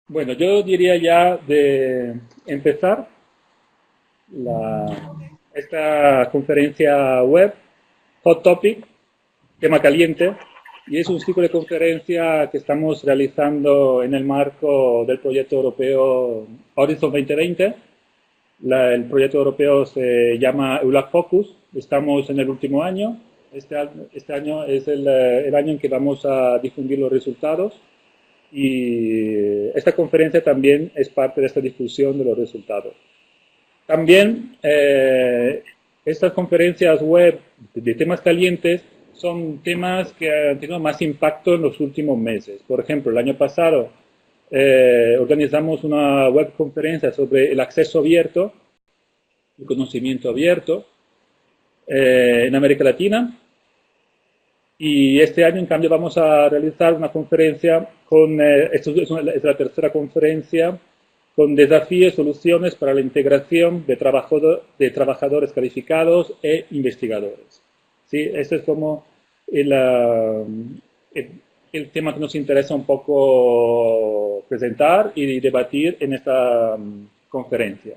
Bueno, yo diría ya de empezar esta conferencia web, Hot Topic, tema caliente, y es un ciclo de conferencia que estamos realizando en el marco del proyecto europeo Horizon 2020. El proyecto europeo se llama EULAC Focus, estamos en el último año, este año es el año en que vamos a difundir los resultados. Y esta conferencia también es parte de esta difusión de los resultados. También estas conferencias web de temas calientes son temas que han tenido más impacto en los últimos meses. Por ejemplo, el año pasado organizamos una web conferencia sobre el acceso abierto, el conocimiento abierto en América Latina. Y este año, en cambio, vamos a realizar una conferencia esto es la tercera conferencia, con desafíos y soluciones para la integración de trabajadores calificados e investigadores. ¿Sí? Este es como el tema que nos interesa un poco presentar y debatir en esta conferencia.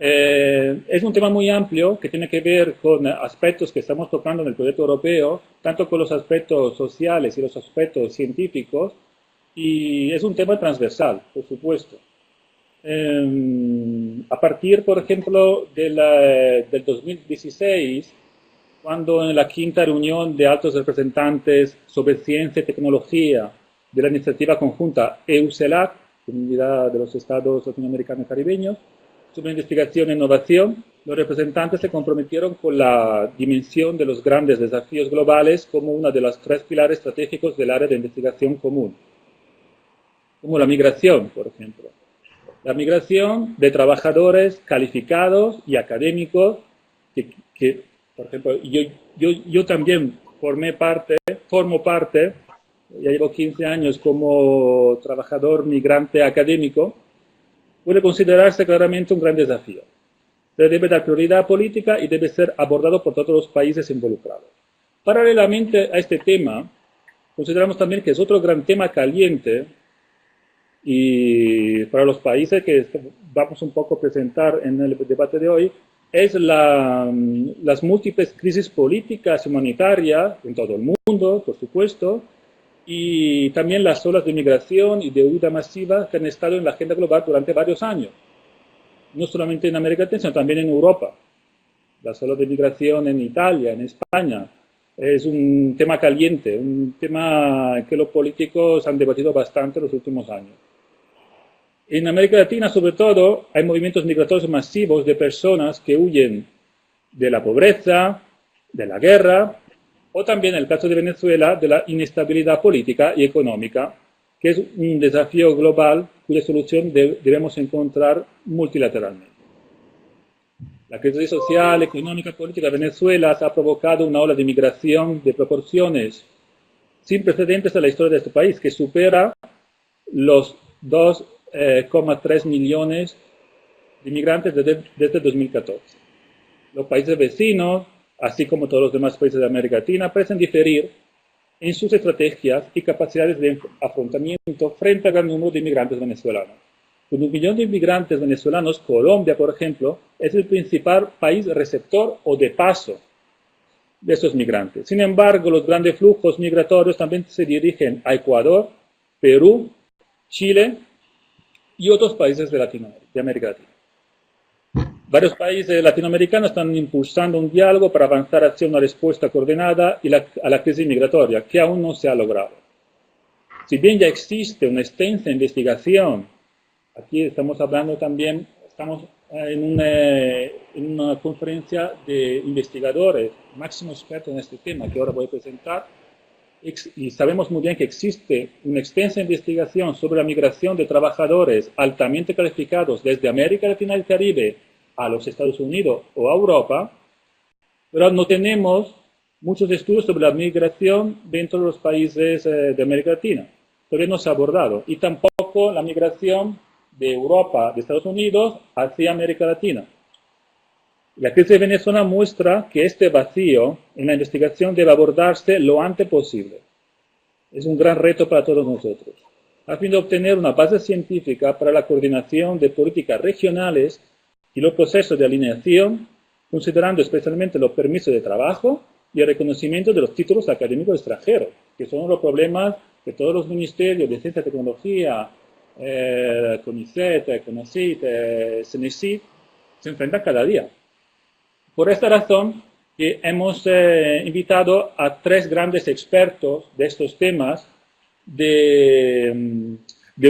Es un tema muy amplio que tiene que ver con aspectos que estamos tocando en el proyecto europeo, tanto con los aspectos sociales y los aspectos científicos, y es un tema transversal, por supuesto. A partir, por ejemplo, del 2016, cuando en la quinta reunión de altos representantes sobre ciencia y tecnología de la iniciativa conjunta EU-CELAC, Comunidad de los Estados Latinoamericanos y Caribeños, sobre investigación e innovación, los representantes se comprometieron con la dimensión de los grandes desafíos globales como uno de los tres pilares estratégicos del área de investigación común, como la migración, por ejemplo. La migración de trabajadores calificados y académicos por ejemplo, yo también formo parte, ya llevo 15 años como trabajador migrante académico, puede considerarse claramente un gran desafío. Se debe dar prioridad política y debe ser abordado por todos los países involucrados. Paralelamente a este tema, consideramos también que es otro gran tema caliente y para los países que vamos un poco a presentar en el debate de hoy, es las múltiples crisis políticas y humanitarias en todo el mundo, por supuesto, y también las olas de migración y de huida masiva que han estado en la agenda global durante varios años, no solamente en América Latina, sino también en Europa. Las olas de migración en Italia, en España, es un tema caliente, un tema que los políticos han debatido bastante en los últimos años. En América Latina, sobre todo, hay movimientos migratorios masivos de personas que huyen de la pobreza, de la guerra, o también, en el caso de Venezuela, de la inestabilidad política y económica, que es un desafío global cuya solución debemos encontrar multilateralmente. La crisis social, económica, política de Venezuela ha provocado una ola de migración de proporciones sin precedentes en la historia de este país, que supera los 2,3 millones de inmigrantes desde 2014. Los países vecinos, así como todos los demás países de América Latina, parecen diferir en sus estrategias y capacidades de afrontamiento frente al gran número de inmigrantes venezolanos. Con 1 millón de inmigrantes venezolanos, Colombia, por ejemplo, es el principal país receptor o de paso de esos migrantes. Sin embargo, los grandes flujos migratorios también se dirigen a Ecuador, Perú, Chile y otros países de América Latina. Varios países latinoamericanos están impulsando un diálogo para avanzar hacia una respuesta coordinada a la crisis migratoria, que aún no se ha logrado. Si bien ya existe una extensa investigación, aquí estamos hablando también, estamos en una conferencia de investigadores, máximos expertos en este tema, que ahora voy a presentar, y sabemos muy bien que existe una extensa investigación sobre la migración de trabajadores altamente calificados desde América Latina y el Caribe a los Estados Unidos o a Europa, pero no tenemos muchos estudios sobre la migración dentro de los países de América Latina. Todavía no se ha abordado. Y tampoco la migración de Europa, de Estados Unidos, hacia América Latina. La crisis de Venezuela muestra que este vacío en la investigación debe abordarse lo antes posible. Es un gran reto para todos nosotros. a fin de obtener una base científica para la coordinación de políticas regionales y los procesos de alineación, considerando especialmente los permisos de trabajo y el reconocimiento de los títulos académicos extranjeros, que son los problemas que todos los ministerios de ciencia y tecnología, CONICET, CONACYT, CENESID, se enfrentan cada día. Por esta razón, que hemos invitado a tres grandes expertos de estos temas de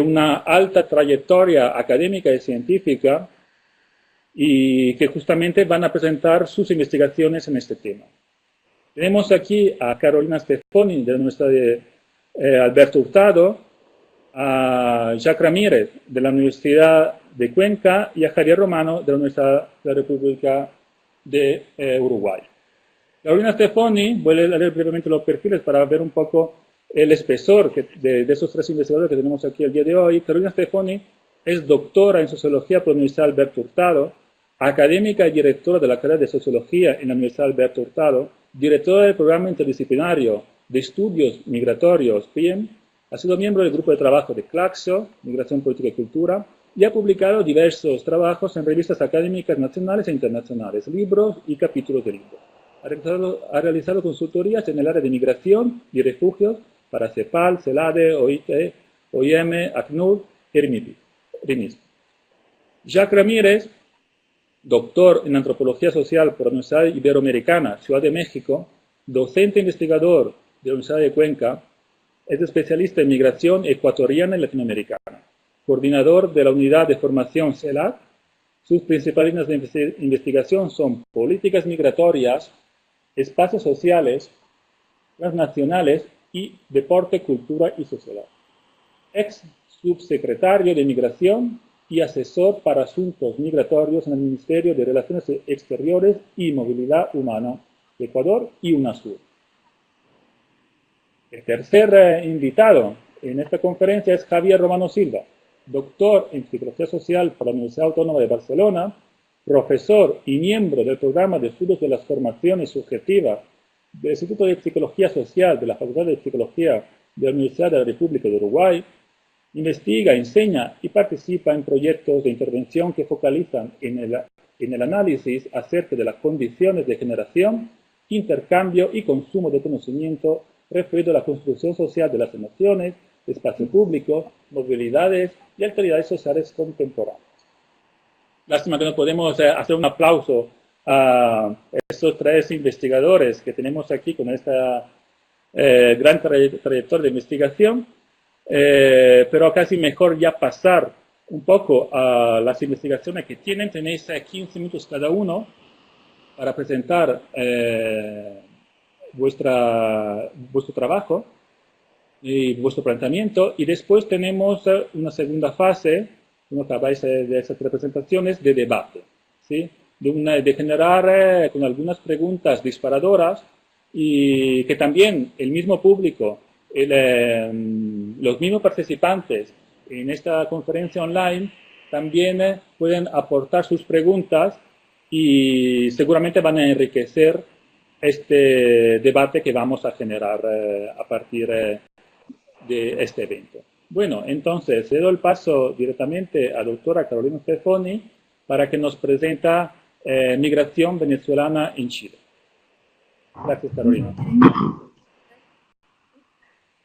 una alta trayectoria académica y científica y que justamente van a presentar sus investigaciones en este tema. Tenemos aquí a Carolina Stefoni de la Universidad de Alberto Hurtado, a Jacques Ramírez de la Universidad de Cuenca y a Javier Romano de la Universidad de la República de Uruguay. Carolina Stefoni, voy a leer brevemente los perfiles para ver un poco el espesor de esos tres investigadores que tenemos aquí el día de hoy. Carolina Stefoni es doctora en Sociología por la Universidad Alberto Hurtado, académica y directora de la carrera de Sociología en la Universidad Alberto Hurtado, directora del programa interdisciplinario de estudios migratorios PIEM, ha sido miembro del grupo de trabajo de Claxo, Migración, Política y Cultura, y ha publicado diversos trabajos en revistas académicas nacionales e internacionales, libros y capítulos de libros. Ha realizado consultorías en el área de migración y refugios para CEPAL, CELADE, OIT, OIM, ACNUR y RIMIS. Jacques Ramírez, doctor en Antropología Social por la Universidad Iberoamericana, Ciudad de México, docente investigador de la Universidad de Cuenca, es especialista en migración ecuatoriana y latinoamericana, coordinador de la unidad de formación CELAC. Sus principales líneas de investigación son políticas migratorias, espacios sociales, transnacionales y deporte, cultura y sociedad. Ex subsecretario de Migración y asesor para asuntos migratorios en el Ministerio de Relaciones Exteriores y Movilidad Humana de Ecuador y UNASUR. El tercer invitado en esta conferencia es Javier Romano Silva, doctor en Psicología Social por la Universidad Autónoma de Barcelona, profesor y miembro del programa de estudios de las formaciones subjetivas del Instituto de Psicología Social de la Facultad de Psicología de la Universidad de la República de Uruguay. Investiga, enseña y participa en proyectos de intervención que focalizan en el análisis acerca de las condiciones de generación, intercambio y consumo de conocimiento referido a la construcción social de las emociones, espacio público, movilidades y actividades sociales contemporáneas. Lástima que no podemos hacer un aplauso a estos tres investigadores que tenemos aquí con esta gran trayectoria de investigación. Pero casi mejor ya pasar un poco a las investigaciones que tienen. Tenéis 15 minutos cada uno para presentar vuestro trabajo y vuestro planteamiento, y después tenemos una segunda fase, cuando acabáis de esas presentaciones, de debate, ¿sí? de generar con algunas preguntas disparadoras y que también el mismo público, los mismos participantes en esta conferencia online también pueden aportar sus preguntas y seguramente van a enriquecer este debate que vamos a generar a partir de este evento. Bueno, entonces le doy el paso directamente a la doctora Carolina Stefoni para que nos presenta migración venezolana en Chile. Gracias, Carolina.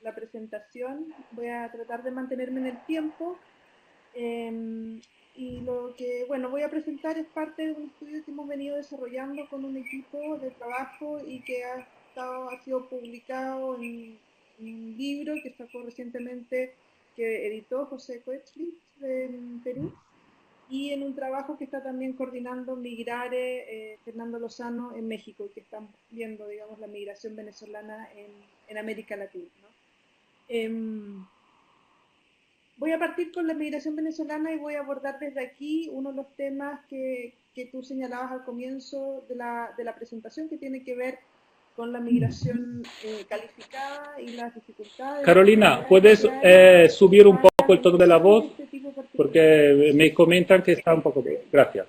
La presentación, voy a tratar de mantenerme en el tiempo y lo que, bueno, voy a presentar es parte de un estudio que hemos venido desarrollando con un equipo de trabajo y que ha sido publicado en un libro que sacó recientemente, que editó José Coetzlich en Perú, y en un trabajo que está también coordinando Migrare, Fernando Lozano en México, que están viendo, digamos, la migración venezolana en América Latina, ¿no? Voy a partir con la migración venezolana y voy a abordar desde aquí uno de los temas que tú señalabas al comienzo de la presentación, que tiene que ver con la migración calificada y las dificultades. Carolina, ¿puedes subir un poco el tono de la voz? Porque me comentan que está un poco... Gracias.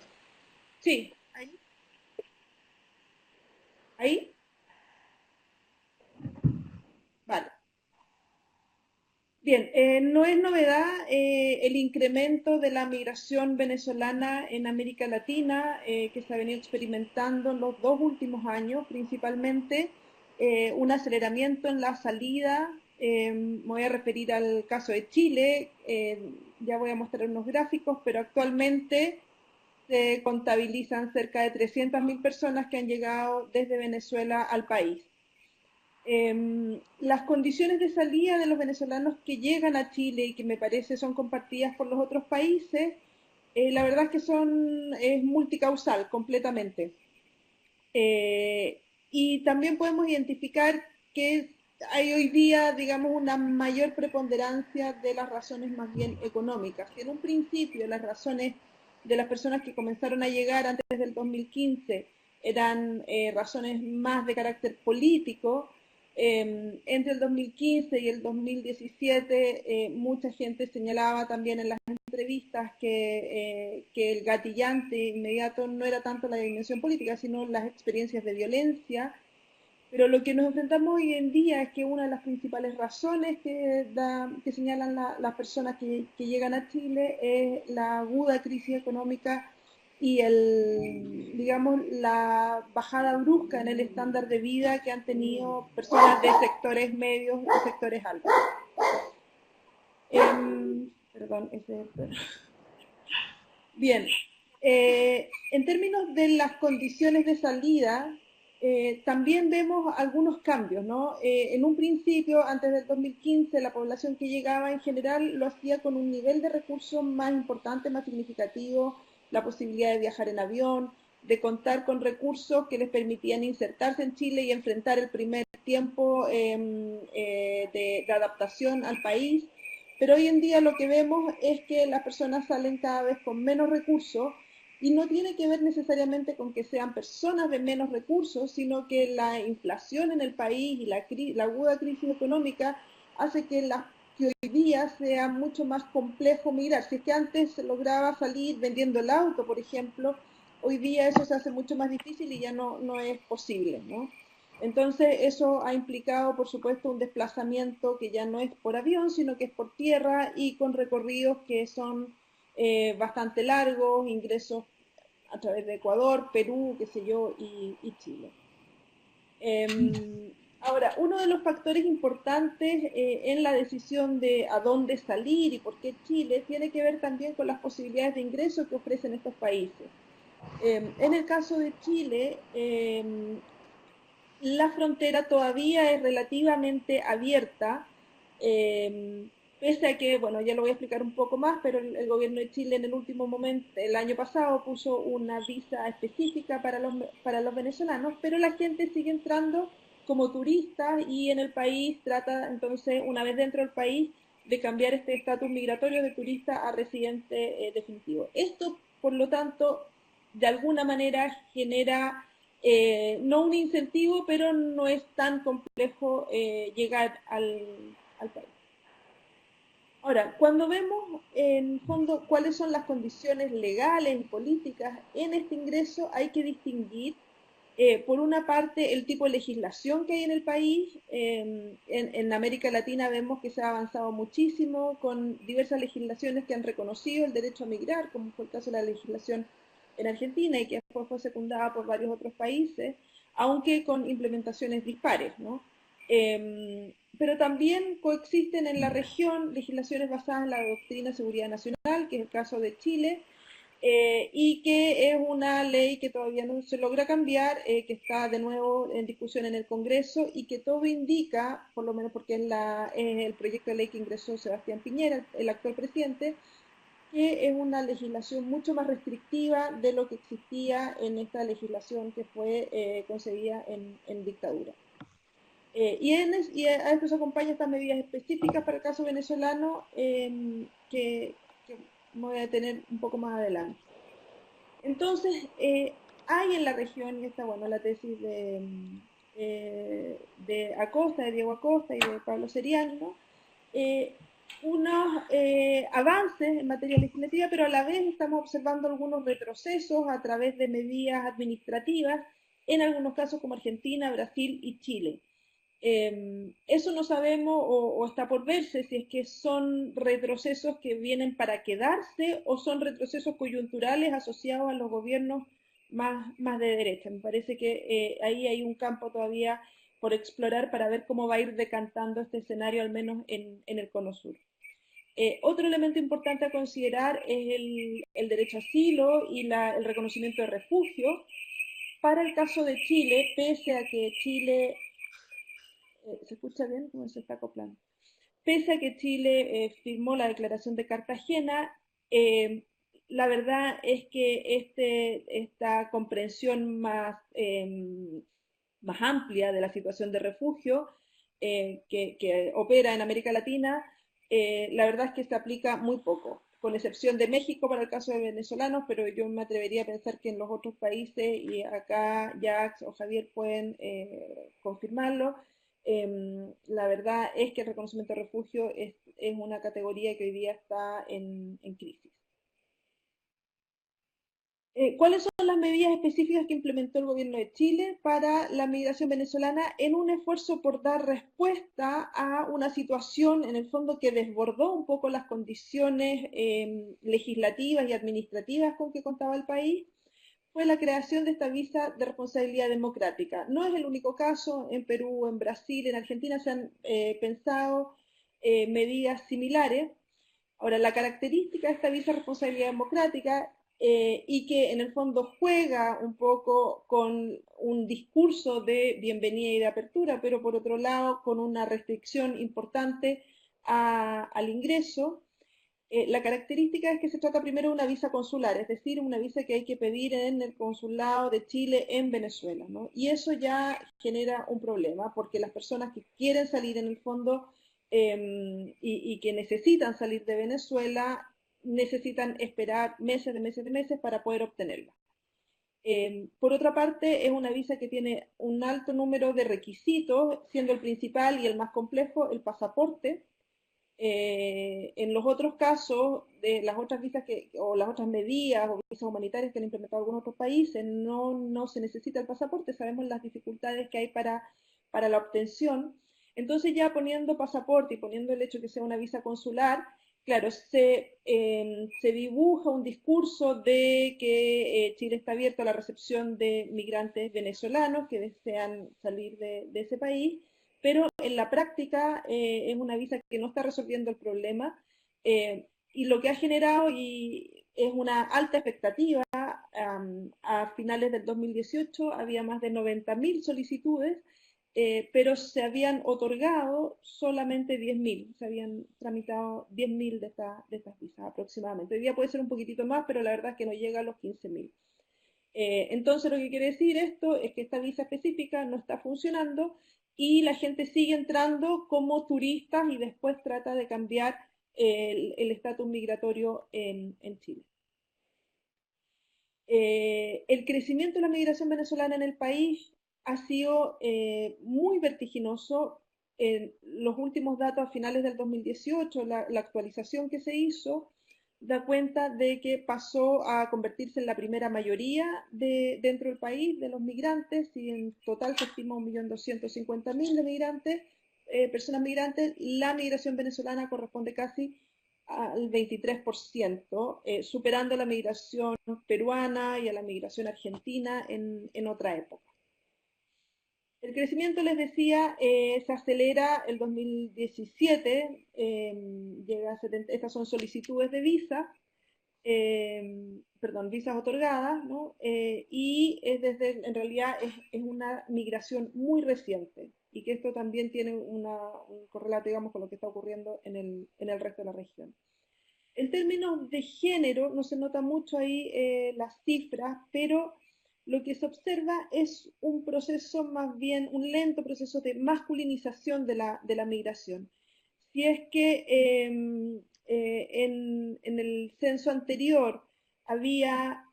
Sí, ahí. ¿Ahí? Vale. Bien, no es novedad el incremento de la migración venezolana en América Latina que se ha venido experimentando en los 2 últimos años, principalmente un aceleramiento en la salida. Me voy a referir al caso de Chile, ya voy a mostrar unos gráficos, pero actualmente se contabilizan cerca de 300.000 personas que han llegado desde Venezuela al país. Las condiciones de salida de los venezolanos que llegan a Chile y que me parece son compartidas por los otros países, la verdad es que es multicausal completamente. Y también podemos identificar que hay hoy día, digamos, una mayor preponderancia de las razones más bien económicas. Que en un principio las razones de las personas que comenzaron a llegar antes del 2015 eran razones más de carácter político. Entre el 2015 y el 2017 mucha gente señalaba también en las entrevistas que el gatillante inmediato no era tanto la dimensión política, sino las experiencias de violencia. Pero lo que nos enfrentamos hoy en día es que una de las principales razones que señalan las personas que llegan a Chile es la aguda crisis económica y digamos, la bajada brusca en el estándar de vida que han tenido personas de sectores medios y sectores altos. Perdón, Bien, en términos de las condiciones de salida, también vemos algunos cambios, ¿no? En un principio, antes del 2015, la población que llegaba en general lo hacía con un nivel de recursos más importante, más significativo, la posibilidad de viajar en avión, de contar con recursos que les permitían insertarse en Chile y enfrentar el primer tiempo de adaptación al país. Pero hoy en día lo que vemos es que las personas salen cada vez con menos recursos y no tiene que ver necesariamente con que sean personas de menos recursos, sino que la inflación en el país y la aguda crisis económica hace que hoy día sea mucho más complejo migrar. Si es que antes se lograba salir vendiendo el auto, por ejemplo, hoy día eso se hace mucho más difícil y ya no es posible, ¿no? Entonces eso ha implicado, por supuesto, un desplazamiento que ya no es por avión, sino que es por tierra y con recorridos que son bastante largos, ingresos a través de Ecuador, Perú, qué sé yo, y Chile. Ahora, uno de los factores importantes en la decisión de a dónde salir y por qué Chile tiene que ver también con las posibilidades de ingreso que ofrecen estos países. En el caso de Chile, la frontera todavía es relativamente abierta, pese a que, bueno, ya lo voy a explicar un poco más, pero el gobierno de Chile en el último momento, el año pasado, puso una visa específica para los venezolanos, pero la gente sigue entrando como turista y en el país trata, entonces, una vez dentro del país, de cambiar este estatus migratorio de turista a residente definitivo. Esto, por lo tanto, de alguna manera genera no un incentivo, pero no es tan complejo llegar al país. Ahora, cuando vemos en fondo cuáles son las condiciones legales y políticas en este ingreso, hay que distinguir, por una parte, el tipo de legislación que hay en el país. En América Latina vemos que se ha avanzado muchísimo con diversas legislaciones que han reconocido el derecho a migrar, como fue el caso de la legislación en Argentina y que después fue secundada por varios otros países, aunque con implementaciones dispares, ¿no? Pero también coexisten en la región legislaciones basadas en la doctrina de seguridad nacional, que es el caso de Chile, y que es una ley que todavía no se logra cambiar, que está de nuevo en discusión en el Congreso y que todo indica, por lo menos porque es el proyecto de ley que ingresó Sebastián Piñera, el actual presidente, que es una legislación mucho más restrictiva de lo que existía en esta legislación que fue concebida en dictadura. Y a esto se acompañan estas medidas específicas para el caso venezolano que me voy a detener un poco más adelante. Entonces, hay en la región, y está bueno, la tesis de Acosta, de Diego Acosta y de Pablo Seriano, unos avances en materia legislativa, pero a la vez estamos observando algunos retrocesos a través de medidas administrativas, en algunos casos como Argentina, Brasil y Chile. Eso no sabemos o está por verse si es que son retrocesos que vienen para quedarse o son retrocesos coyunturales asociados a los gobiernos más de derecha. Me parece que ahí hay un campo todavía por explorar para ver cómo va a ir decantando este escenario, al menos en el Cono Sur. Otro elemento importante a considerar es el derecho a asilo y el reconocimiento de refugio. Para el caso de Chile, pese a que Chile ¿se escucha bien? ¿Cómo se está acoplando? Pese a que Chile firmó la Declaración de Cartagena, eh, la verdad es que esta comprensión más amplia de la situación de refugio que opera en América Latina, la verdad es que se aplica muy poco, con excepción de México para el caso de venezolanos, pero yo me atrevería a pensar que en los otros países, y acá Jax o Javier pueden confirmarlo, la verdad es que el reconocimiento de refugio es una categoría que hoy día está en crisis. ¿Cuáles son las medidas específicas que implementó el gobierno de Chile para la migración venezolana en un esfuerzo por dar respuesta a una situación, en el fondo, que desbordó un poco las condiciones legislativas y administrativas con que contaba el país? Fue la creación de esta visa de responsabilidad democrática. No es el único caso, en Perú, en Brasil, en Argentina se han pensado medidas similares. Ahora, la característica de esta visa de responsabilidad democrática y que en el fondo juega un poco con un discurso de bienvenida y de apertura, pero por otro lado con una restricción importante al ingreso. La característica es que se trata primero de una visa consular, es decir, una visa que hay que pedir en el consulado de Chile en Venezuela, ¿no? Y eso ya genera un problema, porque las personas que quieren salir en el fondo y que necesitan salir de Venezuela necesitan esperar meses de meses de meses para poder obtenerla. Por otra parte, es una visa que tiene un alto número de requisitos, siendo el principal y el más complejo el pasaporte. En los otros casos, de las otras visas o las otras medidas o visas humanitarias que han implementado algunos otros países, no se necesita el pasaporte, sabemos las dificultades que hay para la obtención. Entonces ya poniendo pasaporte y poniendo el hecho que sea una visa consular, claro, se dibuja un discurso de que Chile está abierto a la recepción de migrantes venezolanos que desean salir de ese país, pero en la práctica es una visa que no está resolviendo el problema y lo que ha generado es una alta expectativa. A finales del 2018 había más de 90.000 solicitudes, pero se habían otorgado solamente 10.000, se habían tramitado 10.000 de estas visas aproximadamente. Hoy día puede ser un poquitito más, pero la verdad es que no llega a los 15.000. Entonces lo que quiere decir esto es que esta visa específica no está funcionando y la gente sigue entrando como turistas y después trata de cambiar el estatus migratorio en Chile. El crecimiento de la migración venezolana en el país ha sido muy vertiginoso. Los últimos datos a finales del 2018, la actualización que se hizo, da cuenta de que pasó a convertirse en la primera mayoría dentro del país de los migrantes, y en total se estima 1.250.000 de migrantes, personas migrantes. La migración venezolana corresponde casi al 23%, superando a la migración peruana y a la migración argentina en otra época. El crecimiento, les decía, se acelera el 2017, llega a 70, estas son solicitudes de visa, perdón, visas otorgadas, ¿no? Y en realidad es una migración muy reciente y que esto también tiene un correlato, digamos, con lo que está ocurriendo en el resto de la región. En términos de género, no se nota mucho ahí las cifras, pero lo que se observa es un proceso, más bien un lento proceso de masculinización de la migración. Si es que en el censo anterior había,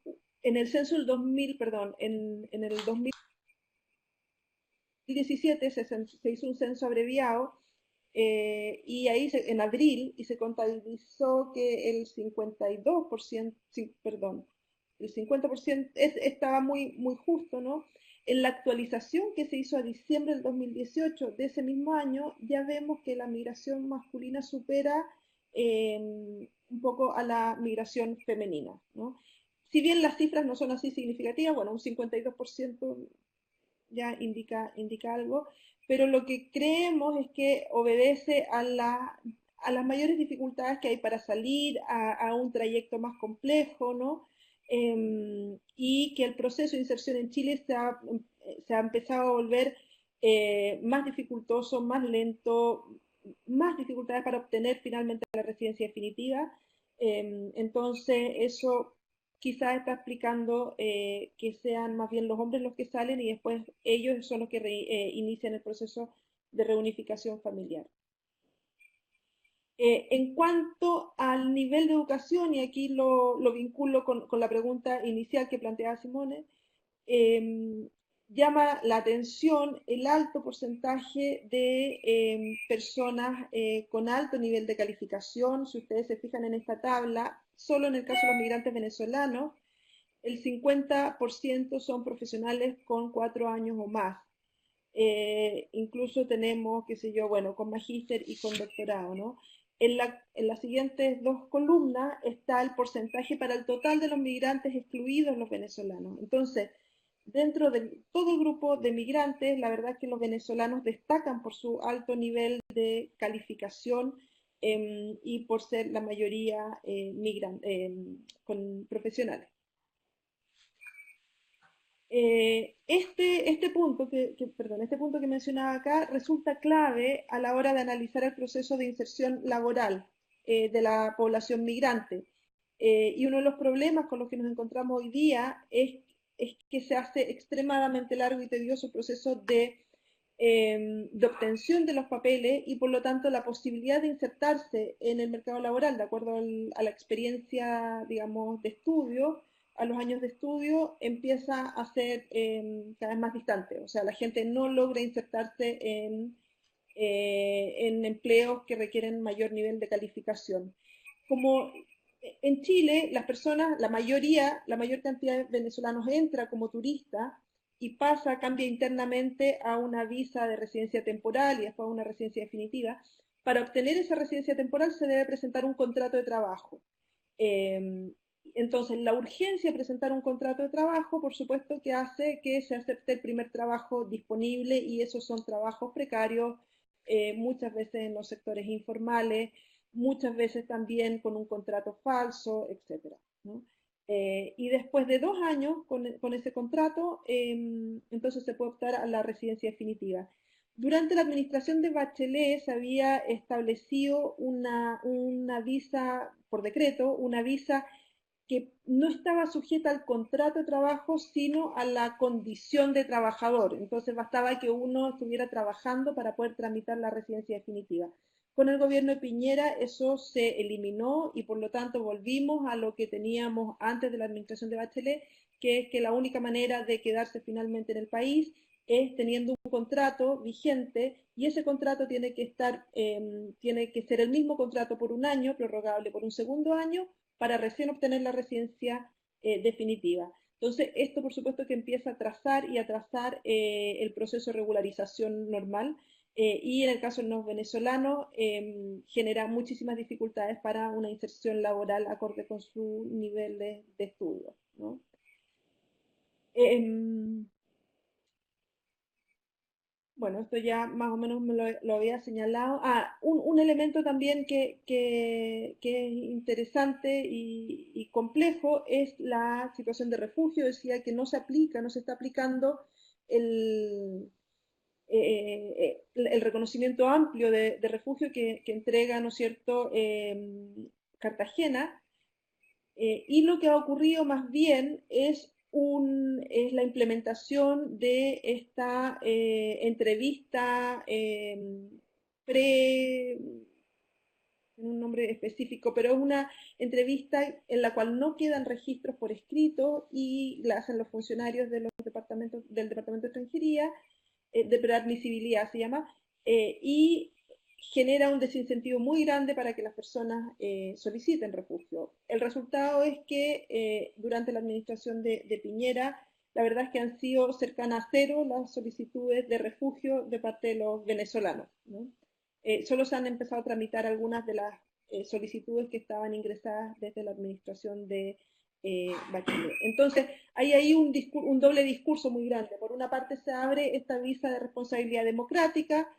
en el censo del 2000, perdón, en el 2017 se hizo un censo abreviado y ahí en abril y se contabilizó que el 52%, perdón, el 50% estaba muy, muy justo, ¿no? En la actualización que se hizo a diciembre del 2018 de ese mismo año, ya vemos que la migración masculina supera un poco a la migración femenina, ¿no? Si bien las cifras no son así significativas, bueno, un 52% ya indica algo, pero lo que creemos es que obedece a las mayores dificultades que hay para salir a un trayecto más complejo, ¿no? Y que el proceso de inserción en Chile se ha empezado a volver más dificultoso, más lento, más dificultades para obtener finalmente la residencia definitiva. Entonces, eso quizás está explicando que sean más bien los hombres los que salen y después ellos son los que inician el proceso de reunificación familiar. En cuanto al nivel de educación, y aquí lo vinculo con la pregunta inicial que planteaba Simone, llama la atención el alto porcentaje de personas con alto nivel de calificación. Si ustedes se fijan en esta tabla, solo en el caso de los migrantes venezolanos, el 50% son profesionales con 4 años o más. Incluso tenemos, qué sé yo, bueno, con magíster y con doctorado, ¿no? En las siguientes dos columnas está el porcentaje para el total de los migrantes excluidos los venezolanos. Entonces, dentro de todo el grupo de migrantes, la verdad es que los venezolanos destacan por su alto nivel de calificación y por ser la mayoría con profesionales. Este punto este punto que mencionaba acá resulta clave a la hora de analizar el proceso de inserción laboral de la población migrante. Y uno de los problemas con los que nos encontramos hoy día es que se hace extremadamente largo y tedioso el proceso de obtención de los papeles y por lo tanto la posibilidad de insertarse en el mercado laboral de acuerdo a la experiencia, digamos, de estudio, a los años de estudio, empieza a ser cada vez más distante. O sea, la gente no logra insertarse en empleos que requieren mayor nivel de calificación. Como en Chile, las personas, la mayor cantidad de venezolanos entra como turista y cambia internamente a una visa de residencia temporal y después a una residencia definitiva. Para obtener esa residencia temporal se debe presentar un contrato de trabajo. Entonces, la urgencia de presentar un contrato de trabajo, por supuesto, que hace que se acepte el primer trabajo disponible y esos son trabajos precarios, muchas veces en los sectores informales, muchas veces también con un contrato falso, etc., ¿no? Y después de 2 años con ese contrato, entonces se puede optar a la residencia definitiva. Durante la administración de Bachelet se había establecido una visa, por decreto, una visa que no estaba sujeta al contrato de trabajo, sino a la condición de trabajador. Entonces bastaba que uno estuviera trabajando para poder tramitar la residencia definitiva. Con el gobierno de Piñera eso se eliminó y por lo tanto volvimos a lo que teníamos antes de la administración de Bachelet, que es que la única manera de quedarse finalmente en el país es teniendo un contrato vigente y ese contrato tiene que ser el mismo contrato por un año, prorrogable por un segundo año, para recién obtener la residencia definitiva. Entonces, esto por supuesto que empieza a trazar el proceso de regularización normal y en el caso de los venezolanos genera muchísimas dificultades para una inserción laboral acorde con su nivel de estudio, ¿no? Bueno, esto ya más o menos me lo había señalado. Un elemento también que es interesante y complejo es la situación de refugio. Decía que no se está aplicando el, el reconocimiento amplio de refugio que entrega, ¿no es cierto?, Cartagena. Y lo que ha ocurrido más bien es la implementación de esta entrevista en un nombre específico, pero es una entrevista en la cual no quedan registros por escrito y la hacen los funcionarios del Departamento de Extranjería, de preadmisibilidad se llama, y genera un desincentivo muy grande para que las personas soliciten refugio. El resultado es que durante la administración de Piñera la verdad es que han sido cercanas a cero las solicitudes de refugio de parte de los venezolanos, ¿no? Solo se han empezado a tramitar algunas de las solicitudes que estaban ingresadas desde la administración de Bachelet. Entonces, hay ahí un doble discurso muy grande. Por una parte se abre esta visa de responsabilidad democrática,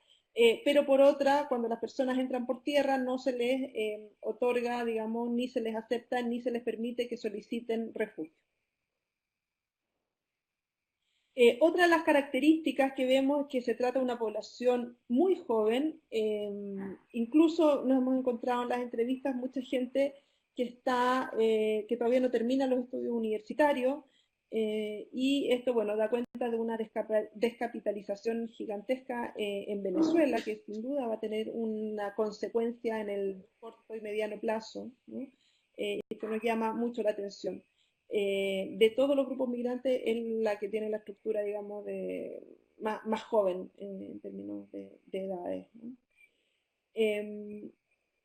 pero por otra, cuando las personas entran por tierra, no se les otorga, digamos, ni se les acepta, ni se les permite que soliciten refugio. Otra de las características que vemos es que se trata de una población muy joven, incluso nos hemos encontrado en las entrevistas mucha gente que todavía no termina los estudios universitarios, y esto, bueno, da cuenta de una descapitalización gigantesca en Venezuela, que sin duda va a tener una consecuencia en el corto y mediano plazo, ¿no? Que nos llama mucho la atención. De todos los grupos migrantes es la que tiene la estructura, digamos, más joven en términos de edades, ¿no?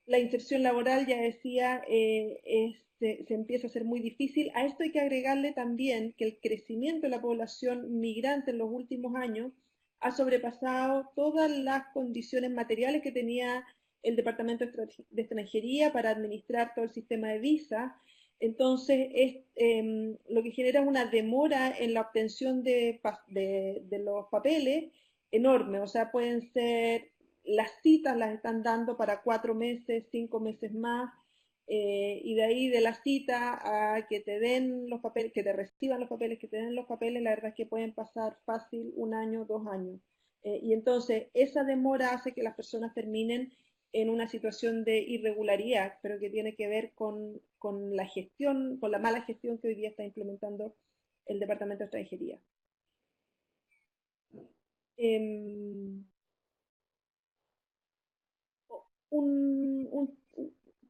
La inserción laboral, ya decía, se empieza a ser muy difícil. A esto hay que agregarle también que el crecimiento de la población migrante en los últimos años ha sobrepasado todas las condiciones materiales que tenía el Departamento de Extranjería para administrar todo el sistema de visas. Entonces, lo que genera una demora en la obtención de los papeles enorme. O sea, pueden ser, las citas las están dando para 4 meses, 5 meses más, y de ahí de la cita a que te den los papeles, que te reciban los papeles, que te den los papeles, la verdad es que pueden pasar fácil 1 año, 2 años. Y entonces, esa demora hace que las personas terminen en una situación de irregularidad, pero que tiene que ver con la gestión, con la mala gestión que hoy día está implementando el Departamento de Extranjería. Un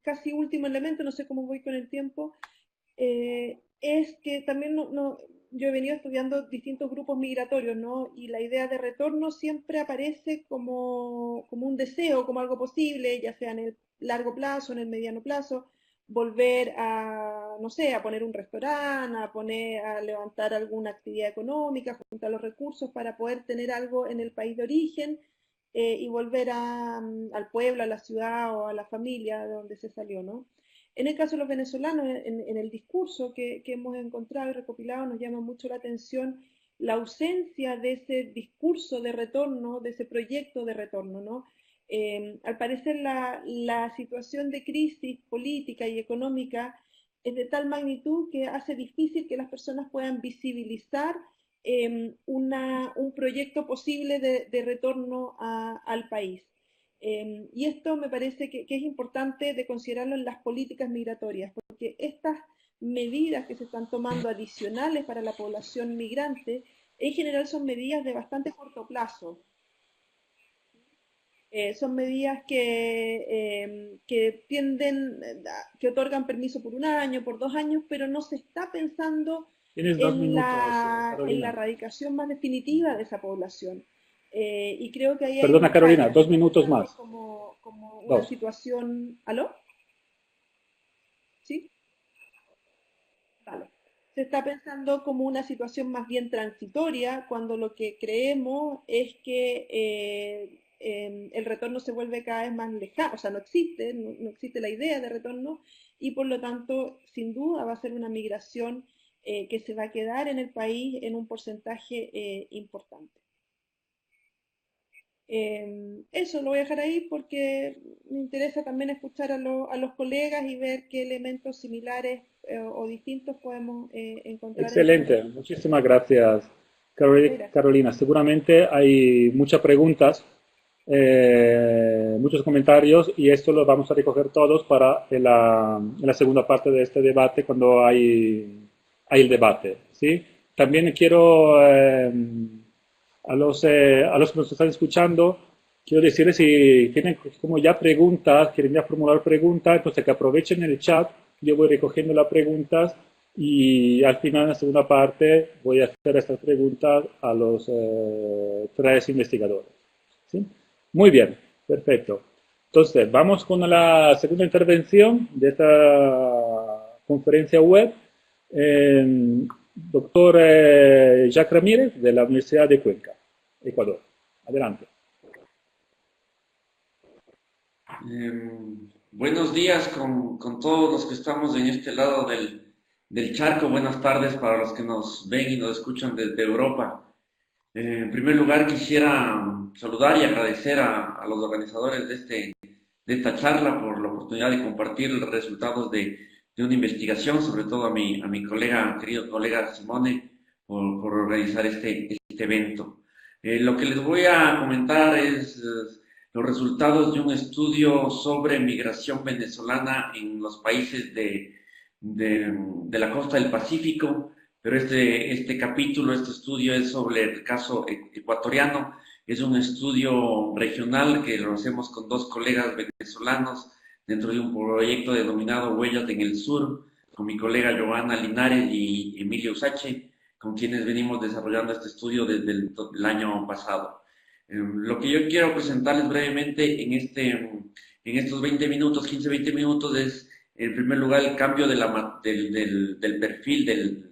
casi último elemento, no sé cómo voy con el tiempo, es que también yo he venido estudiando distintos grupos migratorios, ¿no? Y la idea de retorno siempre aparece como un deseo, como algo posible, ya sea en el largo plazo, en el mediano plazo, volver a, no sé, a poner un restaurante, a levantar alguna actividad económica, juntar los recursos para poder tener algo en el país de origen, y volver al pueblo, a la ciudad o a la familia de donde se salió, ¿no? En el caso de los venezolanos, en el discurso que hemos encontrado y recopilado, nos llama mucho la atención la ausencia de ese discurso de retorno, de ese proyecto de retorno, ¿no? Al parecer la situación de crisis política y económica es de tal magnitud que hace difícil que las personas puedan visibilizar un proyecto posible de retorno al país. Y esto me parece que es importante de considerarlo en las políticas migratorias, porque estas medidas que se están tomando adicionales para la población migrante, en general son medidas de bastante corto plazo. Son medidas que que otorgan permiso por 1 año, por 2 años, pero no se está pensando Tienes 2 minutos, en la Carolina. erradicación más definitiva de esa población. Y creo que ahí hay Perdona, un Carolina, fallo. 2 minutos más. Como una 2. situación... ¿Aló? ¿Sí? Vale. Se está pensando como una situación más bien transitoria, cuando lo que creemos es que el retorno se vuelve cada vez más lejano, o sea, no existe la idea de retorno, y por lo tanto, sin duda, va a ser una migración que se va a quedar en el país en un porcentaje importante. Eso lo voy a dejar ahí porque me interesa también escuchar a los colegas y ver qué elementos similares o distintos podemos encontrar. Excelente, muchísimas gracias, Carolina. Seguramente hay muchas preguntas, muchos comentarios, y esto lo vamos a recoger todos para en la segunda parte de este debate, cuando hay el debate, ¿sí? También quiero... a los que nos están escuchando, quiero decirles, si tienen como ya preguntas, quieren ya formular preguntas, entonces que aprovechen el chat, yo voy recogiendo las preguntas y al final, en la segunda parte, voy a hacer estas preguntas a los 3 investigadores. ¿Sí? Muy bien, perfecto. Entonces, vamos con la segunda intervención de esta conferencia web. doctor Jacques Ramírez, de la Universidad de Cuenca, Ecuador. Adelante. Buenos días con todos los que estamos en este lado del charco. Buenas tardes para los que nos ven y nos escuchan desde Europa. En primer lugar, quisiera saludar y agradecer a los organizadores de esta charla por la oportunidad de compartir los resultados de una investigación, sobre todo a mi querido colega Simone, por organizar este evento. Lo que les voy a comentar es los resultados de un estudio sobre migración venezolana en los países de la costa del Pacífico, pero este estudio es sobre el caso ecuatoriano. Es un estudio regional que lo hacemos con dos colegas venezolanos dentro de un proyecto denominado Huellas en el Sur, con mi colega Joana Linares y Emilio Usache, con quienes venimos desarrollando este estudio desde el año pasado. Lo que yo quiero presentarles brevemente en estos 15-20 minutos es, en primer lugar, el cambio del perfil,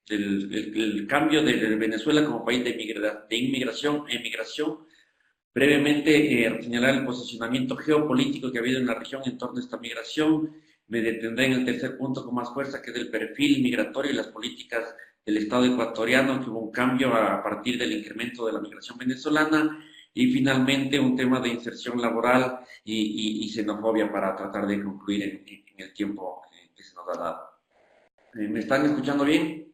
el cambio de Venezuela como país de inmigración e emigración. Brevemente, señalar el posicionamiento geopolítico que ha habido en la región en torno a esta migración. Me detendré en el tercer punto con más fuerza, que es el perfil migratorio y las políticas del Estado ecuatoriano, que hubo un cambio a partir del incremento de la migración venezolana, y finalmente un tema de inserción laboral y xenofobia para tratar de concluir en el tiempo que se nos ha dado. ¿Me están escuchando bien?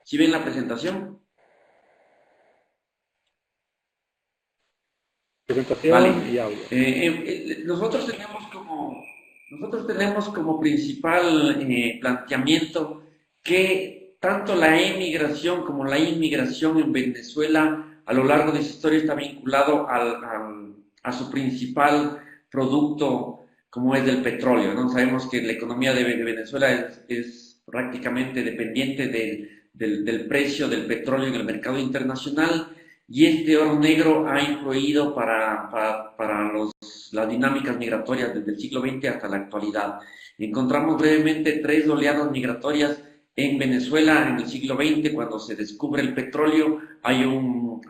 ¿Sí ven la presentación? Presentación vale. Y audio. Nosotros tenemos como principal planteamiento que tanto la emigración como la inmigración en Venezuela a lo largo de su historia está vinculado a su principal producto, como es el petróleo, ¿no? Sabemos que la economía de Venezuela es prácticamente dependiente del precio del petróleo en el mercado internacional, y este oro negro ha influido para las dinámicas migratorias desde el siglo XX hasta la actualidad. Encontramos brevemente 3 oleadas migratorias en Venezuela en el siglo XX. Cuando se descubre el petróleo, hay un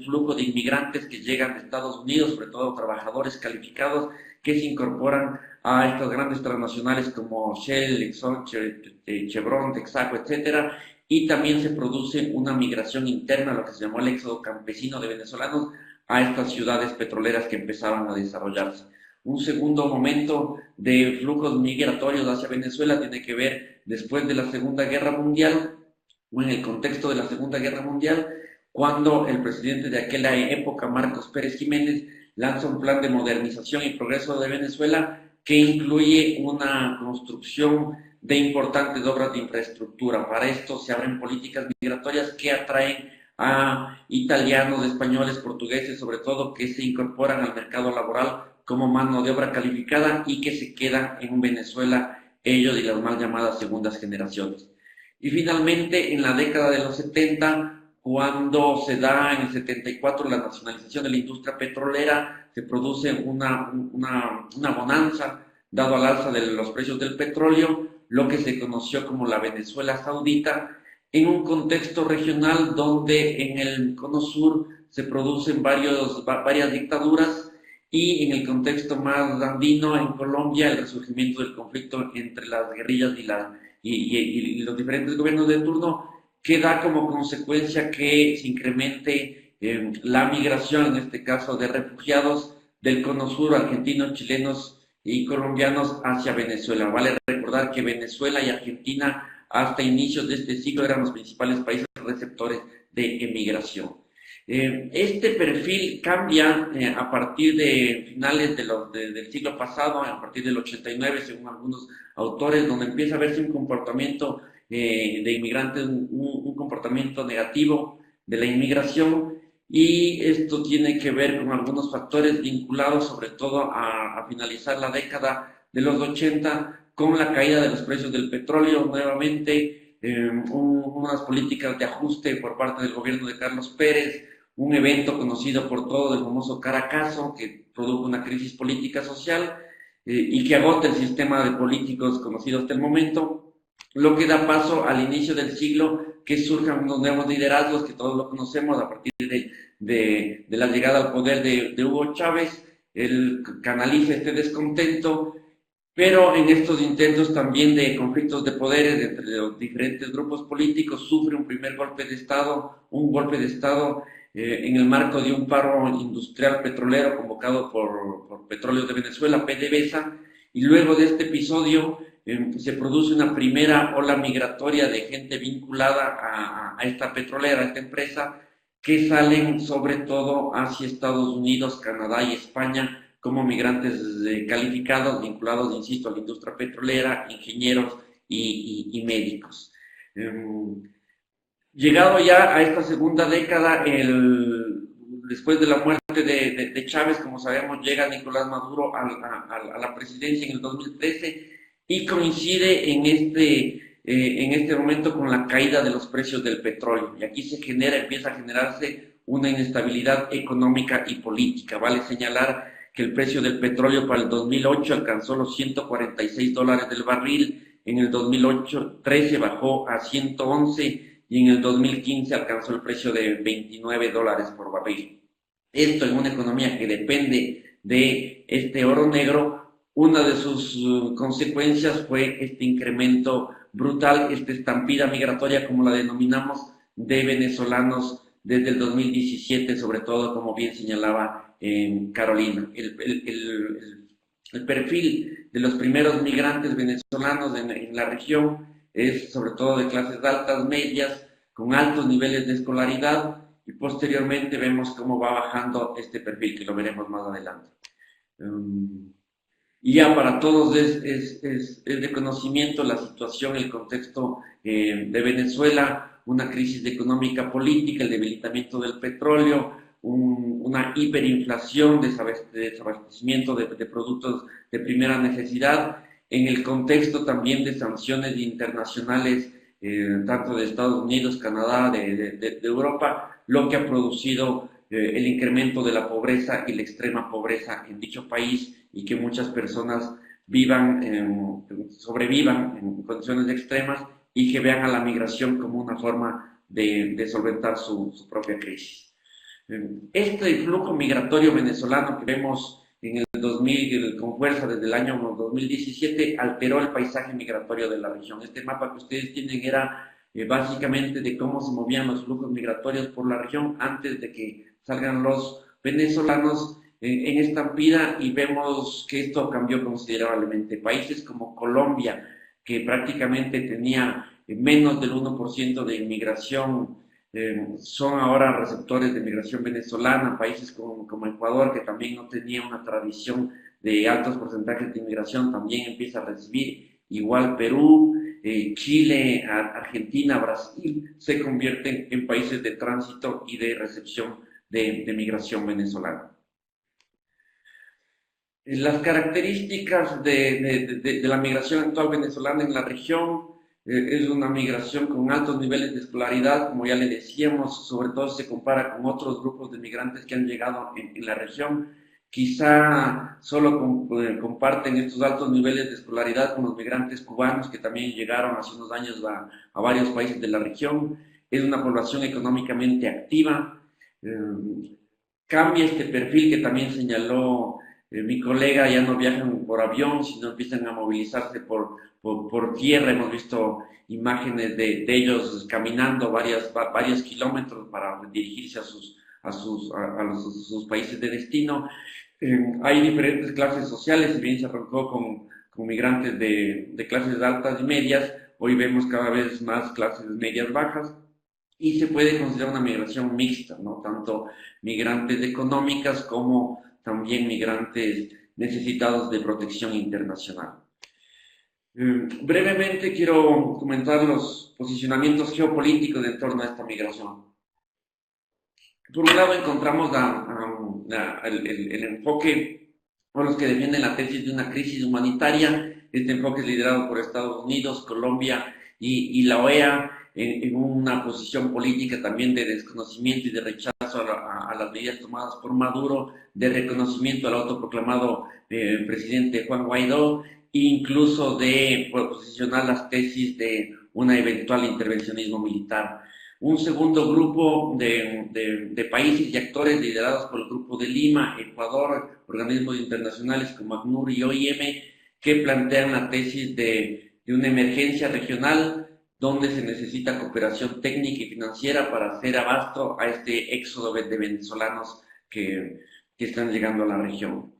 flujo de inmigrantes que llegan de Estados Unidos, sobre todo trabajadores calificados, que se incorporan a estas grandes transnacionales como Shell, Exxon, Chevron, Texaco, etcétera, y también se produce una migración interna, lo que se llamó el éxodo campesino de venezolanos, a estas ciudades petroleras que empezaban a desarrollarse. Un segundo momento de flujos migratorios hacia Venezuela tiene que ver después de la Segunda Guerra Mundial, o en el contexto de la Segunda Guerra Mundial, cuando el presidente de aquella época, Marcos Pérez Jiménez, lanza un plan de modernización y progreso de Venezuela que incluye una construcción de importantes obras de infraestructura. Para esto se abren políticas migratorias que atraen a italianos, españoles, portugueses, sobre todo, que se incorporan al mercado laboral como mano de obra calificada y que se quedan en Venezuela, ellos y las mal llamadas segundas generaciones. Y finalmente, en la década de los 70, cuando se da en el 74 la nacionalización de la industria petrolera, se produce una bonanza, dado al alza de los precios del petróleo, lo que se conoció como la Venezuela Saudita, en un contexto regional donde en el cono sur se producen varias dictaduras, y en el contexto más andino, en Colombia, el resurgimiento del conflicto entre las guerrillas y los diferentes gobiernos de turno, que da como consecuencia que se incremente la migración, en este caso de refugiados del cono sur, argentinos, chilenos y colombianos, hacia Venezuela. Vale recordar que Venezuela y Argentina hasta inicios de este siglo eran los principales países receptores de emigración. Este perfil cambia a partir de finales del siglo pasado, a partir del 89, según algunos autores, donde empieza a verse un comportamiento de inmigrantes, un comportamiento negativo de la inmigración, y esto tiene que ver con algunos factores vinculados sobre todo a finalizar la década de los 80, con la caída de los precios del petróleo nuevamente, unas políticas de ajuste por parte del gobierno de Carlos Pérez, un evento conocido por todos, el famoso Caracazo, que produjo una crisis política social y que agota el sistema de políticos conocido hasta el momento, lo que da paso al inicio del siglo, que surjan unos nuevos liderazgos que todos lo conocemos a partir de la llegada al poder de Hugo Chávez. Él canaliza este descontento, pero en estos intentos también de conflictos de poderes entre los diferentes grupos políticos sufre un primer golpe de Estado, en el marco de un paro industrial petrolero convocado por Petróleos de Venezuela, PDVSA, y luego de este episodio se produce una primera ola migratoria de gente vinculada a esta petrolera, a esta empresa, que salen sobre todo hacia Estados Unidos, Canadá y España como migrantes calificados, vinculados, insisto, a la industria petrolera, ingenieros y médicos. Llegado ya a esta segunda década, después de la muerte de Chávez, como sabemos, llega Nicolás Maduro a la presidencia en el 2013 y coincide en este momento con la caída de los precios del petróleo. Y aquí empieza a generarse una inestabilidad económica y política. Vale señalar que el precio del petróleo para el 2008 alcanzó los $146 del barril, en el 2013 bajó a 111 y en el 2015 alcanzó el precio de $29 por barril. Esto en una economía que depende de este oro negro, una de sus consecuencias fue este incremento brutal, esta estampida migratoria, como la denominamos, de venezolanos desde el 2017, sobre todo, como bien señalaba Carolina. El perfil de los primeros migrantes venezolanos en la región es sobre todo de clases altas, medias, con altos niveles de escolaridad, y posteriormente vemos cómo va bajando este perfil, que lo veremos más adelante. Y ya para todos es de conocimiento la situación, el contexto de Venezuela, una crisis económica política, el debilitamiento del petróleo, una hiperinflación, desabastecimiento de productos de primera necesidad, en el contexto también de sanciones internacionales, tanto de Estados Unidos, Canadá, de Europa, lo que ha producido el incremento de la pobreza y la extrema pobreza en dicho país, y que muchas personas sobrevivan en condiciones extremas y que vean a la migración como una forma de solventar su propia crisis. Este flujo migratorio venezolano que vemos en el 2000 con fuerza desde el año 2017 alteró el paisaje migratorio de la región. Este mapa que ustedes tienen era básicamente de cómo se movían los flujos migratorios por la región antes de que salgan los venezolanos en estampida, y vemos que esto cambió considerablemente. Países como Colombia, que prácticamente tenía menos del 1% de inmigración, son ahora receptores de migración venezolana. Países como Ecuador, que también no tenía una tradición de altos porcentajes de inmigración, también empieza a recibir. Igual Perú, Chile, Argentina, Brasil, se convierten en países de tránsito y de recepción de migración venezolana. Las características de la migración actual venezolana en la región es una migración con altos niveles de escolaridad, como ya le decíamos, sobre todo se compara con otros grupos de migrantes que han llegado en la región. Quizá solo comparten estos altos niveles de escolaridad con los migrantes cubanos que también llegaron hace unos años a varios países de la región. Es una población económicamente activa. Cambia este perfil que también señaló mi colega, ya no viajan por avión, sino empiezan a movilizarse por tierra. Hemos visto imágenes de ellos caminando varios kilómetros para dirigirse a sus países de destino. Hay diferentes clases sociales, si bien se arrancó con migrantes de clases altas y medias, hoy vemos cada vez más clases medias bajas, y se puede considerar una migración mixta, ¿no? Tanto migrantes económicas como también migrantes necesitados de protección internacional. Brevemente quiero comentar los posicionamientos geopolíticos en torno a esta migración. Por un lado encontramos el enfoque por los que defienden la tesis de una crisis humanitaria. Este enfoque es liderado por Estados Unidos, Colombia y la OEA, en una posición política también de desconocimiento y de rechazo a las medidas tomadas por Maduro, de reconocimiento al autoproclamado presidente Juan Guaidó, incluso de posicionar las tesis de un eventual intervencionismo militar. Un segundo grupo de países y actores liderados por el Grupo de Lima, Ecuador, organismos internacionales como ACNUR y OIM, que plantean la tesis de una emergencia regional donde se necesita cooperación técnica y financiera para hacer abasto a este éxodo de venezolanos que están llegando a la región.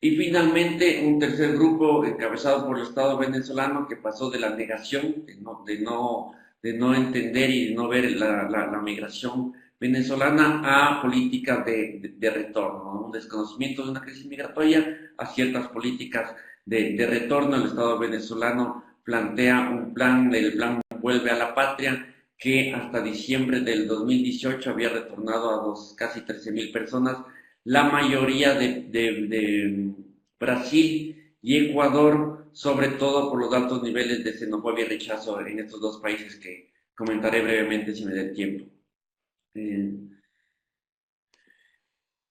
Y finalmente, un tercer grupo encabezado por el Estado venezolano que pasó de la negación, de no entender y de no ver la migración venezolana a políticas de retorno, ¿no? Un desconocimiento de una crisis migratoria a ciertas políticas de retorno. El Estado venezolano plantea un plan, el plan Vuelve a la Patria, que hasta diciembre del 2018 había retornado a casi 13.000 personas, la mayoría de Brasil y Ecuador, sobre todo por los altos niveles de xenofobia y rechazo en estos dos países que comentaré brevemente si me da tiempo. En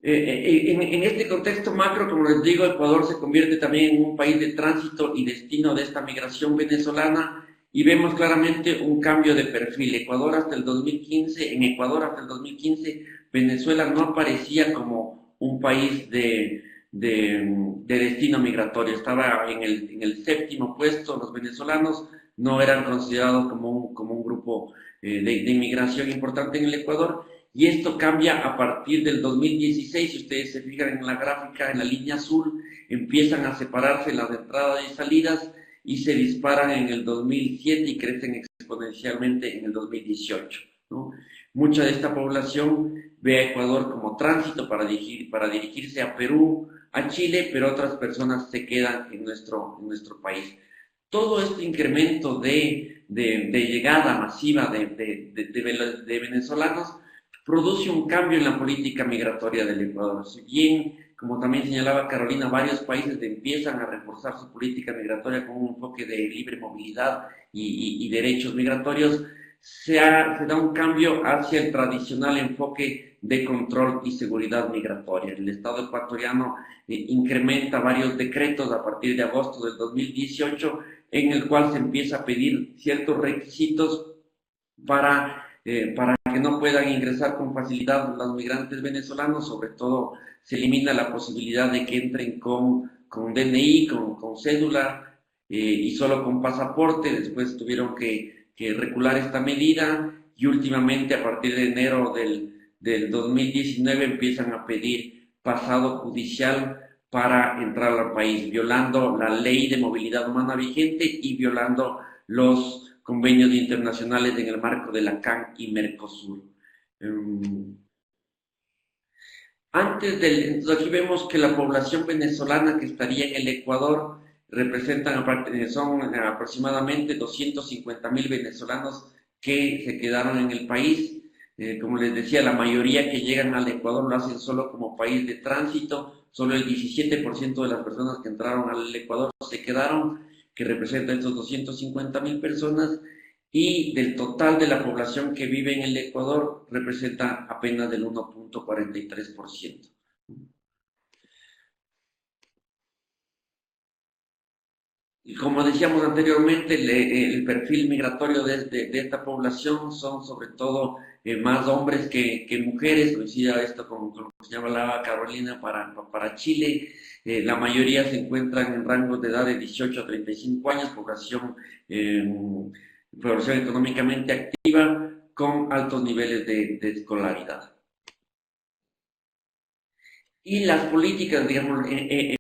este contexto macro, como les digo, Ecuador se convierte también en un país de tránsito y destino de esta migración venezolana y vemos claramente un cambio de perfil. En Ecuador hasta el 2015, Venezuela no aparecía como un país de destino migratorio, estaba en el séptimo puesto. Los venezolanos no eran considerados como un grupo de inmigración importante en el Ecuador, y esto cambia a partir del 2016. Si ustedes se fijan en la gráfica, en la línea azul, empiezan a separarse las entradas y salidas y se disparan en el 2007 y crecen exponencialmente en el 2018, ¿no? Mucha de esta población ve a Ecuador como tránsito para dirigirse a Perú, a Chile, pero otras personas se quedan en nuestro país. Todo este incremento de llegada masiva de venezolanos produce un cambio en la política migratoria del Ecuador. Si bien, como también señalaba Carolina, varios países empiezan a reforzar su política migratoria con un enfoque de libre movilidad y derechos migratorios, se da un cambio hacia el tradicional enfoque de control y seguridad migratoria. El Estado ecuatoriano incrementa varios decretos a partir de agosto del 2018, en el cual se empieza a pedir ciertos requisitos para que no puedan ingresar con facilidad los migrantes venezolanos. Sobre todo se elimina la posibilidad de que entren con DNI, con cédula y solo con pasaporte. Después tuvieron que recular esta medida, y últimamente a partir de enero del 2019 empiezan a pedir pasado judicial para entrar al país, violando la ley de movilidad humana vigente y violando los convenios internacionales en el marco de la CAN y Mercosur. Entonces aquí vemos que la población venezolana que estaría en el Ecuador son aproximadamente 250.000 venezolanos que se quedaron en el país. Como les decía, la mayoría que llegan al Ecuador lo hacen solo como país de tránsito. Solo el 17% de las personas que entraron al Ecuador se quedaron, que representa estos 250.000 personas, y del total de la población que vive en el Ecuador representa apenas del 1.43%. Y como decíamos anteriormente, el perfil migratorio de esta población son sobre todo más hombres que mujeres. Coincide esto con lo que señalaba Carolina para Chile. La mayoría se encuentran en rangos de edad de 18 a 35 años, población económicamente activa con altos niveles de escolaridad. Y las políticas, digamos,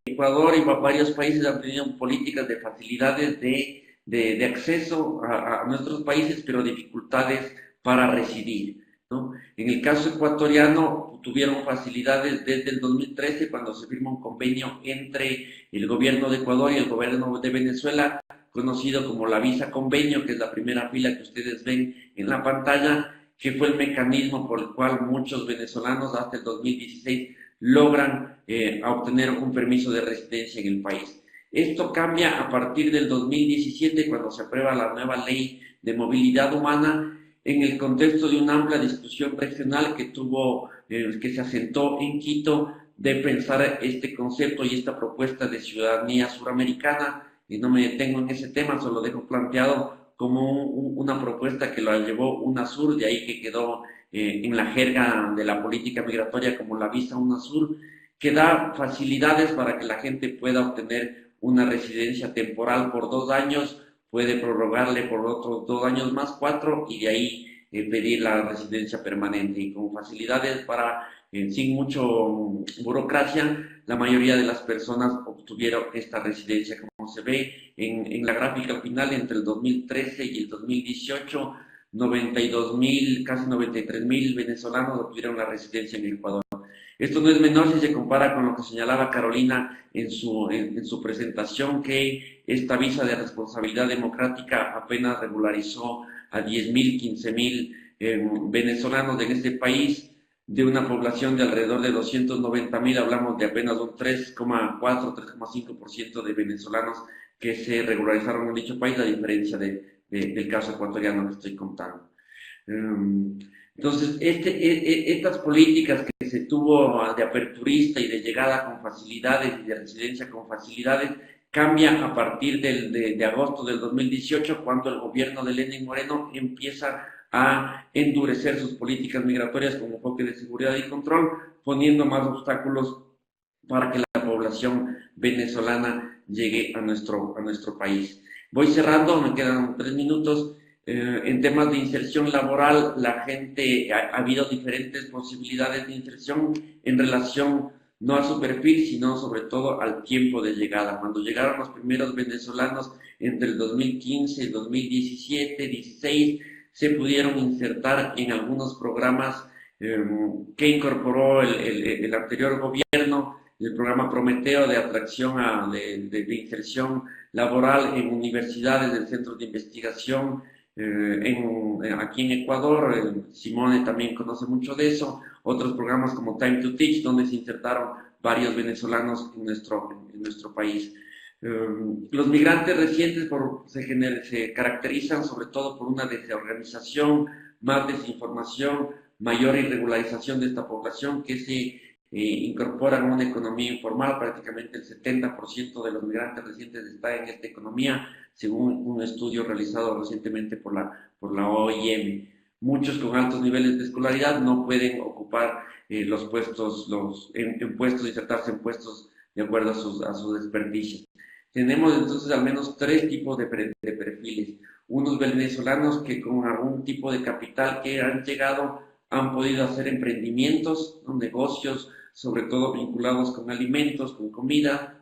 Ecuador y varios países han tenido políticas de facilidades de acceso a nuestros países, pero dificultades para residir, ¿no? En el caso ecuatoriano tuvieron facilidades desde el 2013, cuando se firma un convenio entre el gobierno de Ecuador y el gobierno de Venezuela, conocido como la Visa Convenio, que es la primera fila que ustedes ven en la pantalla, que fue el mecanismo por el cual muchos venezolanos hasta el 2016 logran obtener un permiso de residencia en el país. Esto cambia a partir del 2017, cuando se aprueba la nueva ley de movilidad humana, en el contexto de una amplia discusión regional que se asentó en Quito, de pensar este concepto y esta propuesta de ciudadanía suramericana, y no me detengo en ese tema, solo dejo planteado como una propuesta que la llevó UNASUR, de ahí que quedó en la jerga de la política migratoria como la visa UNASUR, que da facilidades para que la gente pueda obtener una residencia temporal por 2 años, puede prorrogarle por otros 2 años más, 4, y de ahí pedir la residencia permanente, y con facilidades para, sin mucho burocracia, la mayoría de las personas obtuvieron esta residencia. Como se ve en la gráfica al final, entre el 2013 y el 2018, 92.000, casi 93.000 venezolanos obtuvieron la residencia en Ecuador. Esto no es menor si se compara con lo que señalaba Carolina en su presentación, que esta visa de responsabilidad democrática apenas regularizó a 10.000, 15.000 venezolanos en este país. De una población de alrededor de 290.000, hablamos de apenas un 3,4, 3,5% de venezolanos que se regularizaron en dicho país, a diferencia del caso ecuatoriano que estoy contando. Entonces, estas políticas que se tuvo de aperturista y de llegada con facilidades y de residencia con facilidades, cambian a partir de agosto del 2018, cuando el gobierno de Lenín Moreno empieza a endurecer sus políticas migratorias con enfoque de seguridad y control, poniendo más obstáculos para que la población venezolana llegue a nuestro país. Voy cerrando, me quedan 3 minutos. En temas de inserción laboral, la gente, ha habido diferentes posibilidades de inserción en relación no a su perfil, sino sobre todo al tiempo de llegada. Cuando llegaron los primeros venezolanos entre el 2015, 2017, 16, se pudieron insertar en algunos programas que incorporó el anterior gobierno, el programa Prometeo de atracción de inserción laboral en universidades, en centros de investigación, aquí en Ecuador. Simone también conoce mucho de eso. Otros programas como Time to Teach, donde se insertaron varios venezolanos en nuestro país. Los migrantes recientes se caracterizan sobre todo por una desorganización, más desinformación, mayor irregularización de esta población, que se incorporan a una economía informal. Prácticamente el 70% de los migrantes recientes está en esta economía, según un estudio realizado recientemente por la OIM. Muchos con altos niveles de escolaridad no pueden ocupar los puestos, insertarse en puestos de acuerdo a sus experticias. Tenemos entonces al menos 3 tipos de perfiles. Unos venezolanos que con algún tipo de capital que han llegado han podido hacer emprendimientos, negocios, sobre todo vinculados con alimentos, con comida.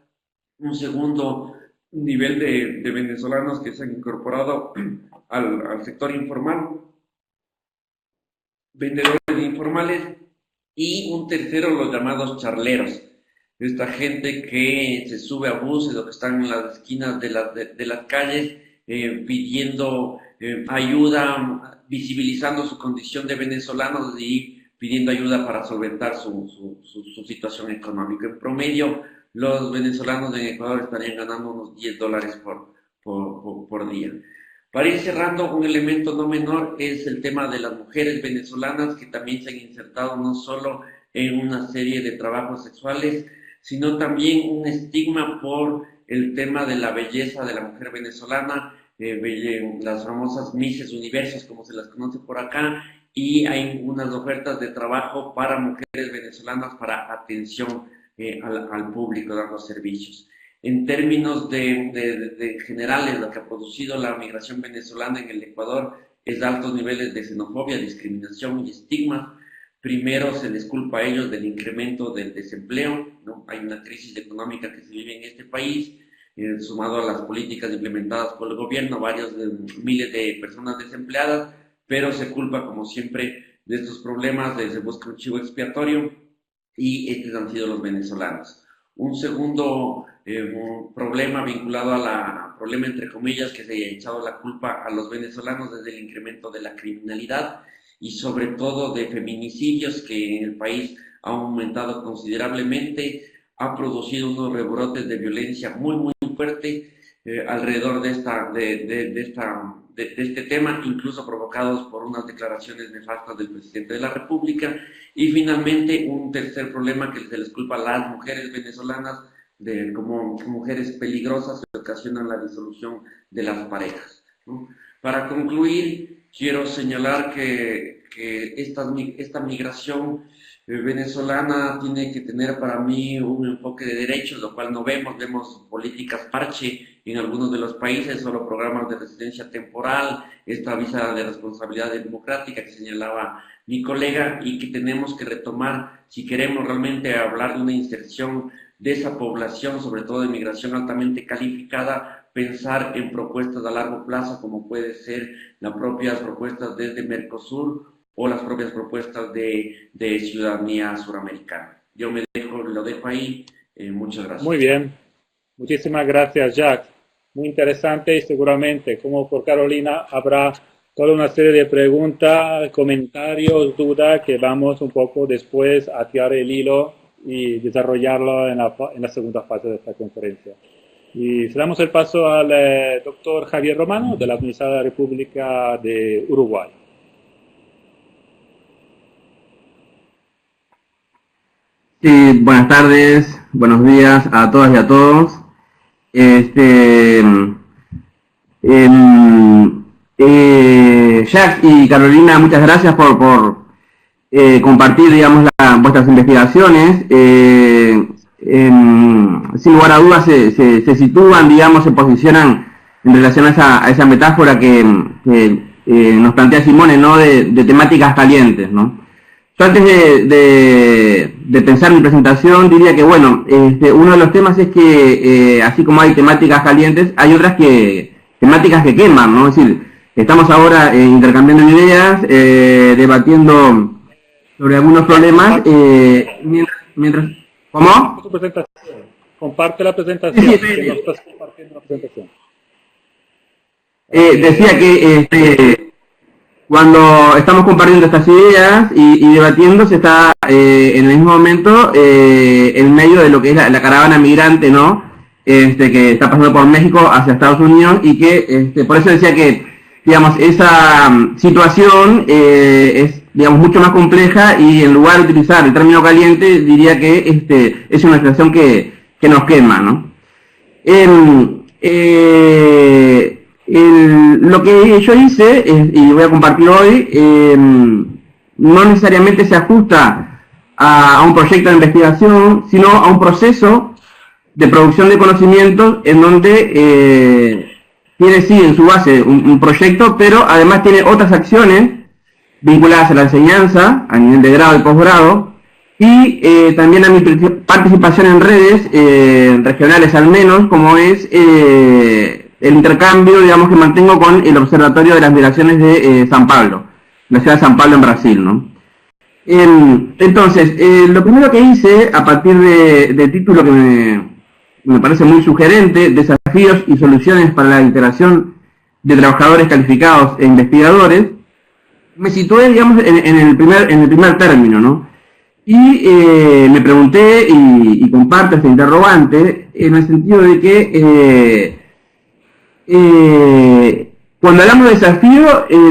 Un segundo nivel de venezolanos que se han incorporado al sector informal, vendedores informales, y un tercero, los llamados charleros. Esta gente que se sube a buses o que están en las esquinas de las calles pidiendo ayuda, visibilizando su condición de venezolanos y pidiendo ayuda para solventar su situación económica. En promedio, los venezolanos en Ecuador estarían ganando unos $10 por día. Para ir cerrando, un elemento no menor es el tema de las mujeres venezolanas, que también se han insertado no solo en una serie de trabajos sexuales, sino también un estigma por el tema de la belleza de la mujer venezolana, las famosas Misses Universos, como se las conoce por acá, y hay unas ofertas de trabajo para mujeres venezolanas para atención al público, dando servicios. En términos de generales, lo que ha producido la migración venezolana en el Ecuador es altos niveles de xenofobia, discriminación y estigma. Primero se les culpa a ellos del incremento del desempleo, ¿no? Hay una crisis económica que se vive en este país, sumado a las políticas implementadas por el gobierno, miles de personas desempleadas, pero se culpa, como siempre, de estos problemas, se busca un chivo expiatorio, y estos han sido los venezolanos. Un segundo problema vinculado problema entre comillas, que se haya echado la culpa a los venezolanos desde el incremento de la criminalidad y sobre todo de feminicidios, que en el país ha aumentado considerablemente, ha producido unos rebrotes de violencia muy fuerte alrededor de este tema, incluso provocados por unas declaraciones nefastas del presidente de la República. Y finalmente, un tercer problema que se les culpa a las mujeres venezolanas como mujeres peligrosas que ocasionan la disolución de las parejas, ¿no? Para concluir, quiero señalar que esta migración venezolana tiene que tener para mí un enfoque de derechos, lo cual no vemos políticas parche en algunos de los países, solo programas de residencia temporal, esta visa de responsabilidad democrática que señalaba mi colega, y que tenemos que retomar si queremos realmente hablar de una inserción de esa población, sobre todo de migración altamente calificada, pensar en propuestas a largo plazo como puede ser las propias propuestas desde Mercosur o las propias propuestas de ciudadanía suramericana. Yo lo dejo ahí. Muchas gracias. Muy bien. Muchísimas gracias, Jack. Muy interesante, y seguramente, como por Carolina, habrá toda una serie de preguntas, comentarios, dudas, que vamos un poco después a tirar el hilo y desarrollarlo en la segunda fase de esta conferencia. Y damos el paso al doctor Javier Romano, de la Universidad de la República de Uruguay. Sí, buenas tardes, buenos días a todas y a todos. Jack y Carolina, muchas gracias por compartir, digamos, vuestras investigaciones. Sin lugar a dudas se sitúan, digamos, se posicionan en relación a esa metáfora que nos plantea Simone, ¿no? De temáticas calientes, ¿no? Yo antes de pensar mi presentación diría que, bueno, uno de los temas es que, así como hay temáticas calientes, hay otras temáticas que queman, ¿no? Es decir, estamos ahora intercambiando ideas, debatiendo sobre algunos problemas, mientras... ¿Cómo? Tu presentación. Comparte la presentación. Sí, que nos estás compartiendo la presentación. Decía que cuando estamos compartiendo estas ideas y debatiendo, se está en el mismo momento en medio de lo que es la caravana migrante, ¿no? Que está pasando por México hacia Estados Unidos, y que por eso decía que, digamos, esa situación es, digamos, mucho más compleja, y en lugar de utilizar el término caliente, diría que es una situación que nos quema, ¿no? Lo que yo hice, y voy a compartir hoy, no necesariamente se ajusta a un proyecto de investigación, sino a un proceso de producción de conocimientos en donde tiene, sí, en su base un proyecto, pero además tiene otras acciones vinculadas a la enseñanza a nivel de grado y posgrado, y también a mi participación en redes regionales, al menos, como es el intercambio, digamos, que mantengo con el Observatorio de las Migraciones de San Pablo, la ciudad de San Pablo en Brasil, ¿no? Entonces, lo primero que hice, a partir del título que me parece muy sugerente, Desafíos y Soluciones para la Integración de Trabajadores Calificados e Investigadores, me situé, digamos, en el primer término, ¿no? Y me pregunté, y comparto este interrogante, en el sentido de que cuando hablamos de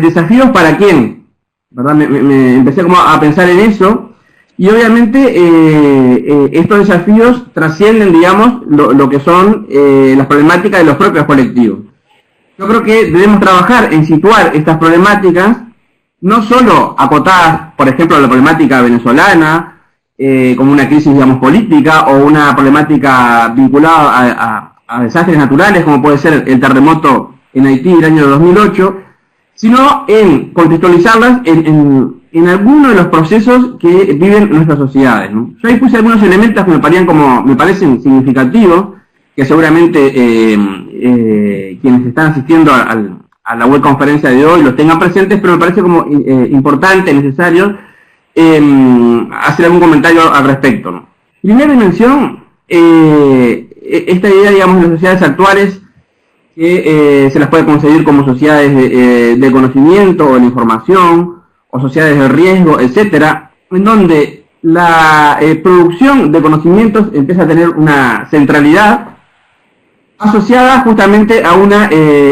desafíos ¿para quién? ¿Verdad? Me empecé como a pensar en eso, y obviamente estos desafíos trascienden, digamos, lo que son las problemáticas de los propios colectivos. Yo creo que debemos trabajar en situar estas problemáticas, no solo acotadas, por ejemplo, a la problemática venezolana, como una crisis, digamos, política, o una problemática vinculada a desastres naturales, como puede ser el terremoto en Haití el año 2008, sino en contextualizarlas en algunos de los procesos que viven nuestras sociedades, ¿no? Yo ahí puse algunos elementos que me parecen significativos, que seguramente quienes están asistiendo a la web conferencia de hoy los tengan presentes, pero me parece como importante, necesario, hacer algún comentario al respecto, ¿no? Primera dimensión, esta idea, digamos, de las sociedades actuales, que se las puede concebir como sociedades de conocimiento o de la información, o sociedades de riesgo, etcétera, en donde la producción de conocimientos empieza a tener una centralidad asociada justamente a una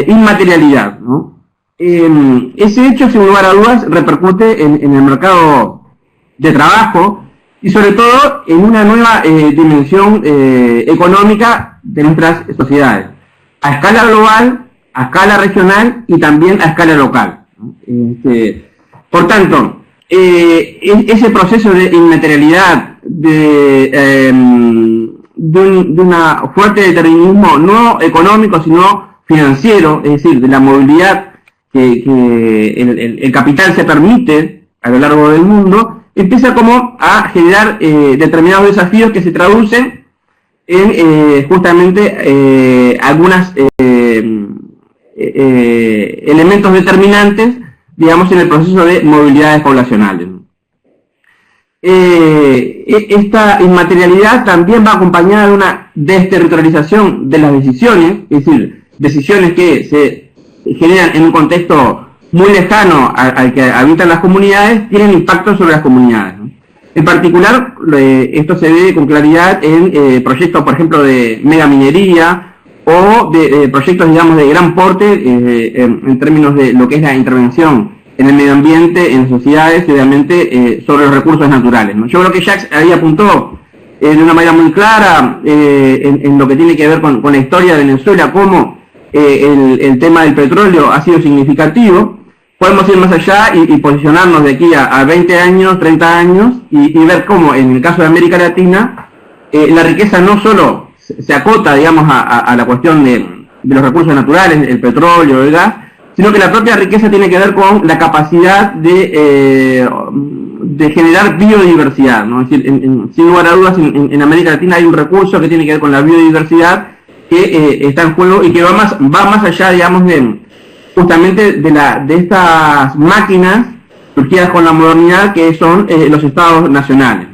inmaterialidad, ¿no? Ese hecho, sin lugar a dudas, repercute en el mercado de trabajo, y sobre todo en una nueva dimensión económica de nuestras sociedades, a escala global, a escala regional y también a escala local. Por tanto, ese proceso de inmaterialidad, de una fuerte determinismo no económico sino financiero, es decir, de la movilidad que el capital se permite a lo largo del mundo, empieza como a generar determinados desafíos que se traducen en justamente algunos elementos determinantes, digamos, en el proceso de movilidades poblacionales. Esta inmaterialidad también va acompañada de una desterritorialización de las decisiones, es decir, decisiones que se generan en un contexto muy lejano al que habitan las comunidades, tienen impacto sobre las comunidades, ¿no? En particular, esto se ve con claridad en proyectos, por ejemplo, de megaminería o de proyectos, digamos, de gran porte en términos de lo que es la intervención en el medio ambiente, en sociedades y obviamente sobre los recursos naturales, ¿no? Yo creo que Jacques ahí apuntó de una manera muy clara en lo que tiene que ver con la historia de Venezuela, cómo el tema del petróleo ha sido significativo. Podemos ir más allá y posicionarnos de aquí a 20 años, 30 años y ver cómo en el caso de América Latina la riqueza no solo se acota, digamos, a la cuestión de los recursos naturales, el petróleo, el gas, sino que la propia riqueza tiene que ver con la capacidad de generar biodiversidad, ¿no? Es decir, sin lugar a dudas, en América Latina hay un recurso que tiene que ver con la biodiversidad que está en juego y que va más allá, digamos, justamente de estas máquinas surgidas con la modernidad que son los estados nacionales.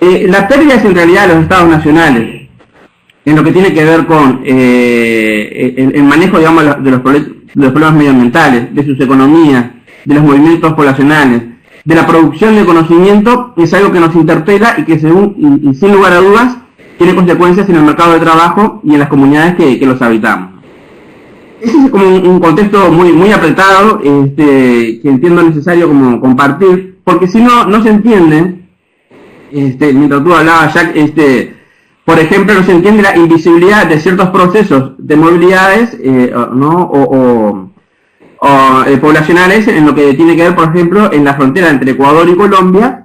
La pérdida es en realidad de los estados nacionales, en lo que tiene que ver con el manejo, digamos, de los problemas medioambientales, de sus economías, de los movimientos poblacionales, de la producción de conocimiento, es algo que nos interpela y que sin lugar a dudas tiene consecuencias en el mercado de trabajo y en las comunidades que los habitamos. Ese es como un contexto muy apretado, que entiendo necesario como compartir, porque si no se entiende, mientras tú hablabas, Jacques, por ejemplo, no se entiende la invisibilidad de ciertos procesos de movilidades, poblacionales, en lo que tiene que ver, por ejemplo, en la frontera entre Ecuador y Colombia,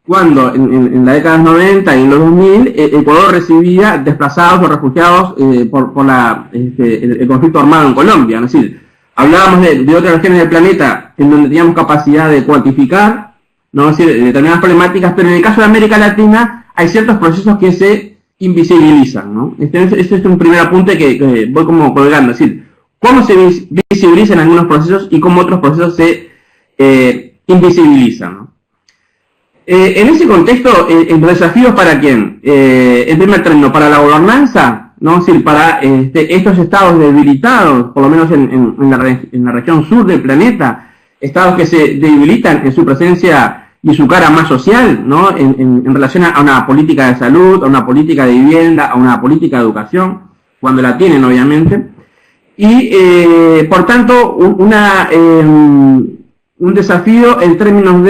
cuando en la década 90 y en los 2000, Ecuador recibía desplazados o refugiados por el conflicto armado en Colombia. Es decir, hablábamos de otras regiones del planeta en donde teníamos capacidad de cuantificar, ¿no? Es decir, determinadas problemáticas, pero en el caso de América Latina hay ciertos procesos que se invisibilizan, ¿no? Este es un primer apunte que voy como colgando, es decir, cómo se visibilizan algunos procesos y cómo otros procesos se invisibilizan, ¿no? En ese contexto, el desafío es para quién. En primer término, para la gobernanza, ¿no? Es decir, para estos estados debilitados, por lo menos en la región sur del planeta, estados que se debilitan en su presencia y su cara más social, ¿no? En relación a una política de salud, a una política de vivienda, a una política de educación, cuando la tienen, obviamente. Y, por tanto, un desafío en términos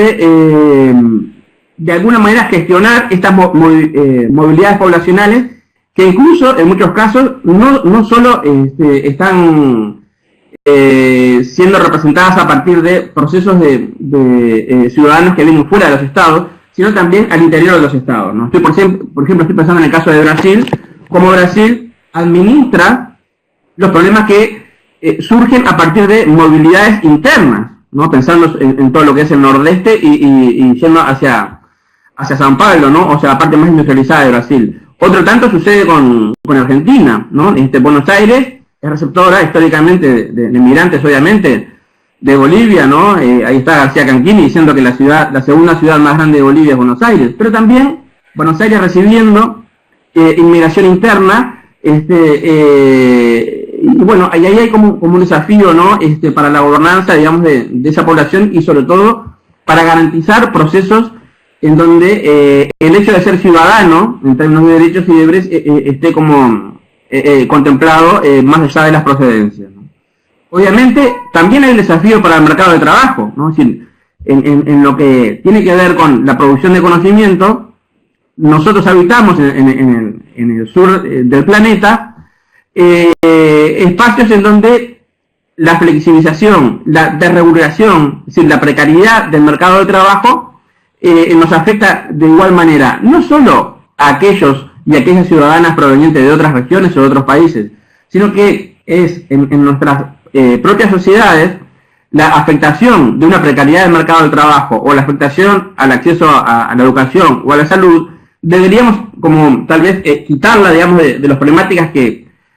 de alguna manera gestionar estas movilidades poblacionales que incluso en muchos casos no solo están siendo representadas a partir de procesos de ciudadanos que vienen fuera de los estados, sino también al interior de los estados, ¿no? Por ejemplo, estoy pensando en el caso de Brasil, cómo Brasil administra los problemas que surgen a partir de movilidades internas, ¿no? Pensando en todo lo que es el nordeste y yendo hacia San Pablo, ¿no? O sea, la parte más industrializada de Brasil. Otro tanto sucede con Argentina, ¿no? Buenos Aires es receptora históricamente de migrantes, obviamente, de Bolivia, ¿no? Ahí está García Canquini diciendo que la segunda ciudad más grande de Bolivia es Buenos Aires, pero también Buenos Aires recibiendo inmigración interna, y bueno, ahí hay como un desafío, ¿no? Para la gobernanza, digamos, de esa población y sobre todo para garantizar procesos en donde el hecho de ser ciudadano, en términos de derechos y deberes, esté como contemplado más allá de las procedencias, ¿no? Obviamente, también hay el desafío para el mercado de trabajo, ¿no? Es decir, en lo que tiene que ver con la producción de conocimiento, nosotros habitamos en el sur del planeta espacios en donde la flexibilización, la desregulación, es decir, la precariedad del mercado de trabajo nos afecta de igual manera, no solo a aquellos y aquellas ciudadanas provenientes de otras regiones o de otros países, sino que es en nuestras propias sociedades la afectación de una precariedad del mercado del trabajo o la afectación al acceso a la educación o a la salud, deberíamos como tal vez quitarla, digamos, de las problemáticas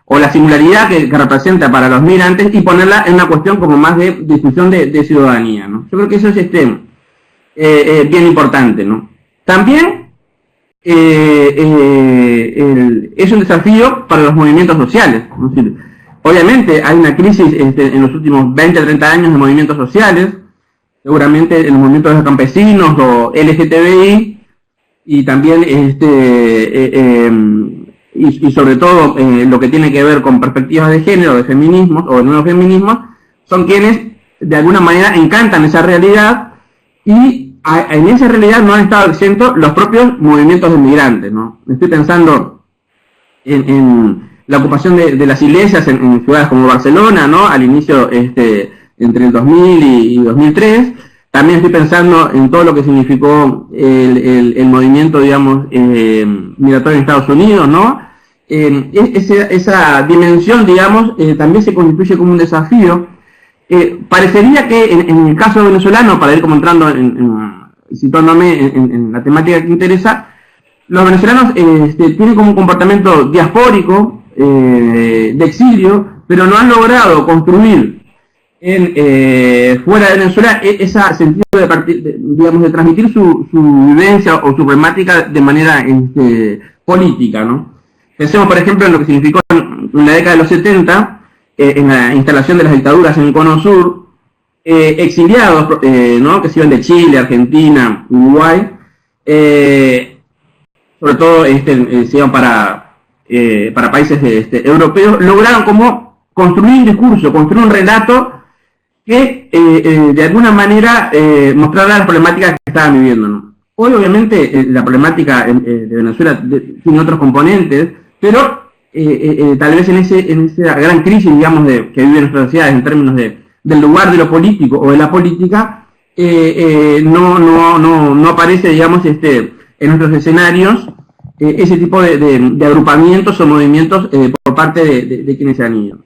o la singularidad que representa para los migrantes y ponerla en una cuestión como más de discusión de ciudadanía, ¿no? Yo creo que eso es bien importante, ¿no? También es un desafío para los movimientos sociales, ¿no? Es decir, obviamente hay una crisis en los últimos 20 o 30 años de movimientos sociales, seguramente en los movimientos de campesinos o LGTBI, y también y sobre todo lo que tiene que ver con perspectivas de género, de feminismos o de nuevos feminismos, son quienes de alguna manera encantan esa realidad, y en esa realidad no han estado exentos los propios movimientos de migrantes, ¿no? Estoy pensando en la ocupación de las iglesias en ciudades como Barcelona, ¿no? Al inicio entre el 2000 y 2003. También estoy pensando en todo lo que significó el movimiento, digamos, migratorio en Estados Unidos, ¿no? Esa dimensión, digamos, también se constituye como un desafío. Parecería que en el caso venezolano, para ir como entrando, situándome en la temática que interesa, los venezolanos tienen como un comportamiento diaspórico, de exilio, pero no han logrado construir fuera de Venezuela ese sentido de transmitir su vivencia o su problemática de manera política, ¿no? Pensemos, por ejemplo, en lo que significó en la década de los 70, en la instalación de las dictaduras en el Cono Sur, exiliados, ¿no? Que se iban de Chile, Argentina, Uruguay, sobre todo se iban para países europeos, lograron como construir un discurso, construir un relato que de alguna manera mostrara las problemáticas que estaban viviendo, ¿no? Hoy obviamente la problemática de Venezuela tiene otros componentes, pero tal vez en esa gran crisis, digamos, que vive nuestra sociedad en términos del lugar de lo político o de la política, no aparece, digamos, en nuestros escenarios ese tipo de agrupamientos o movimientos por parte de quienes se han ido.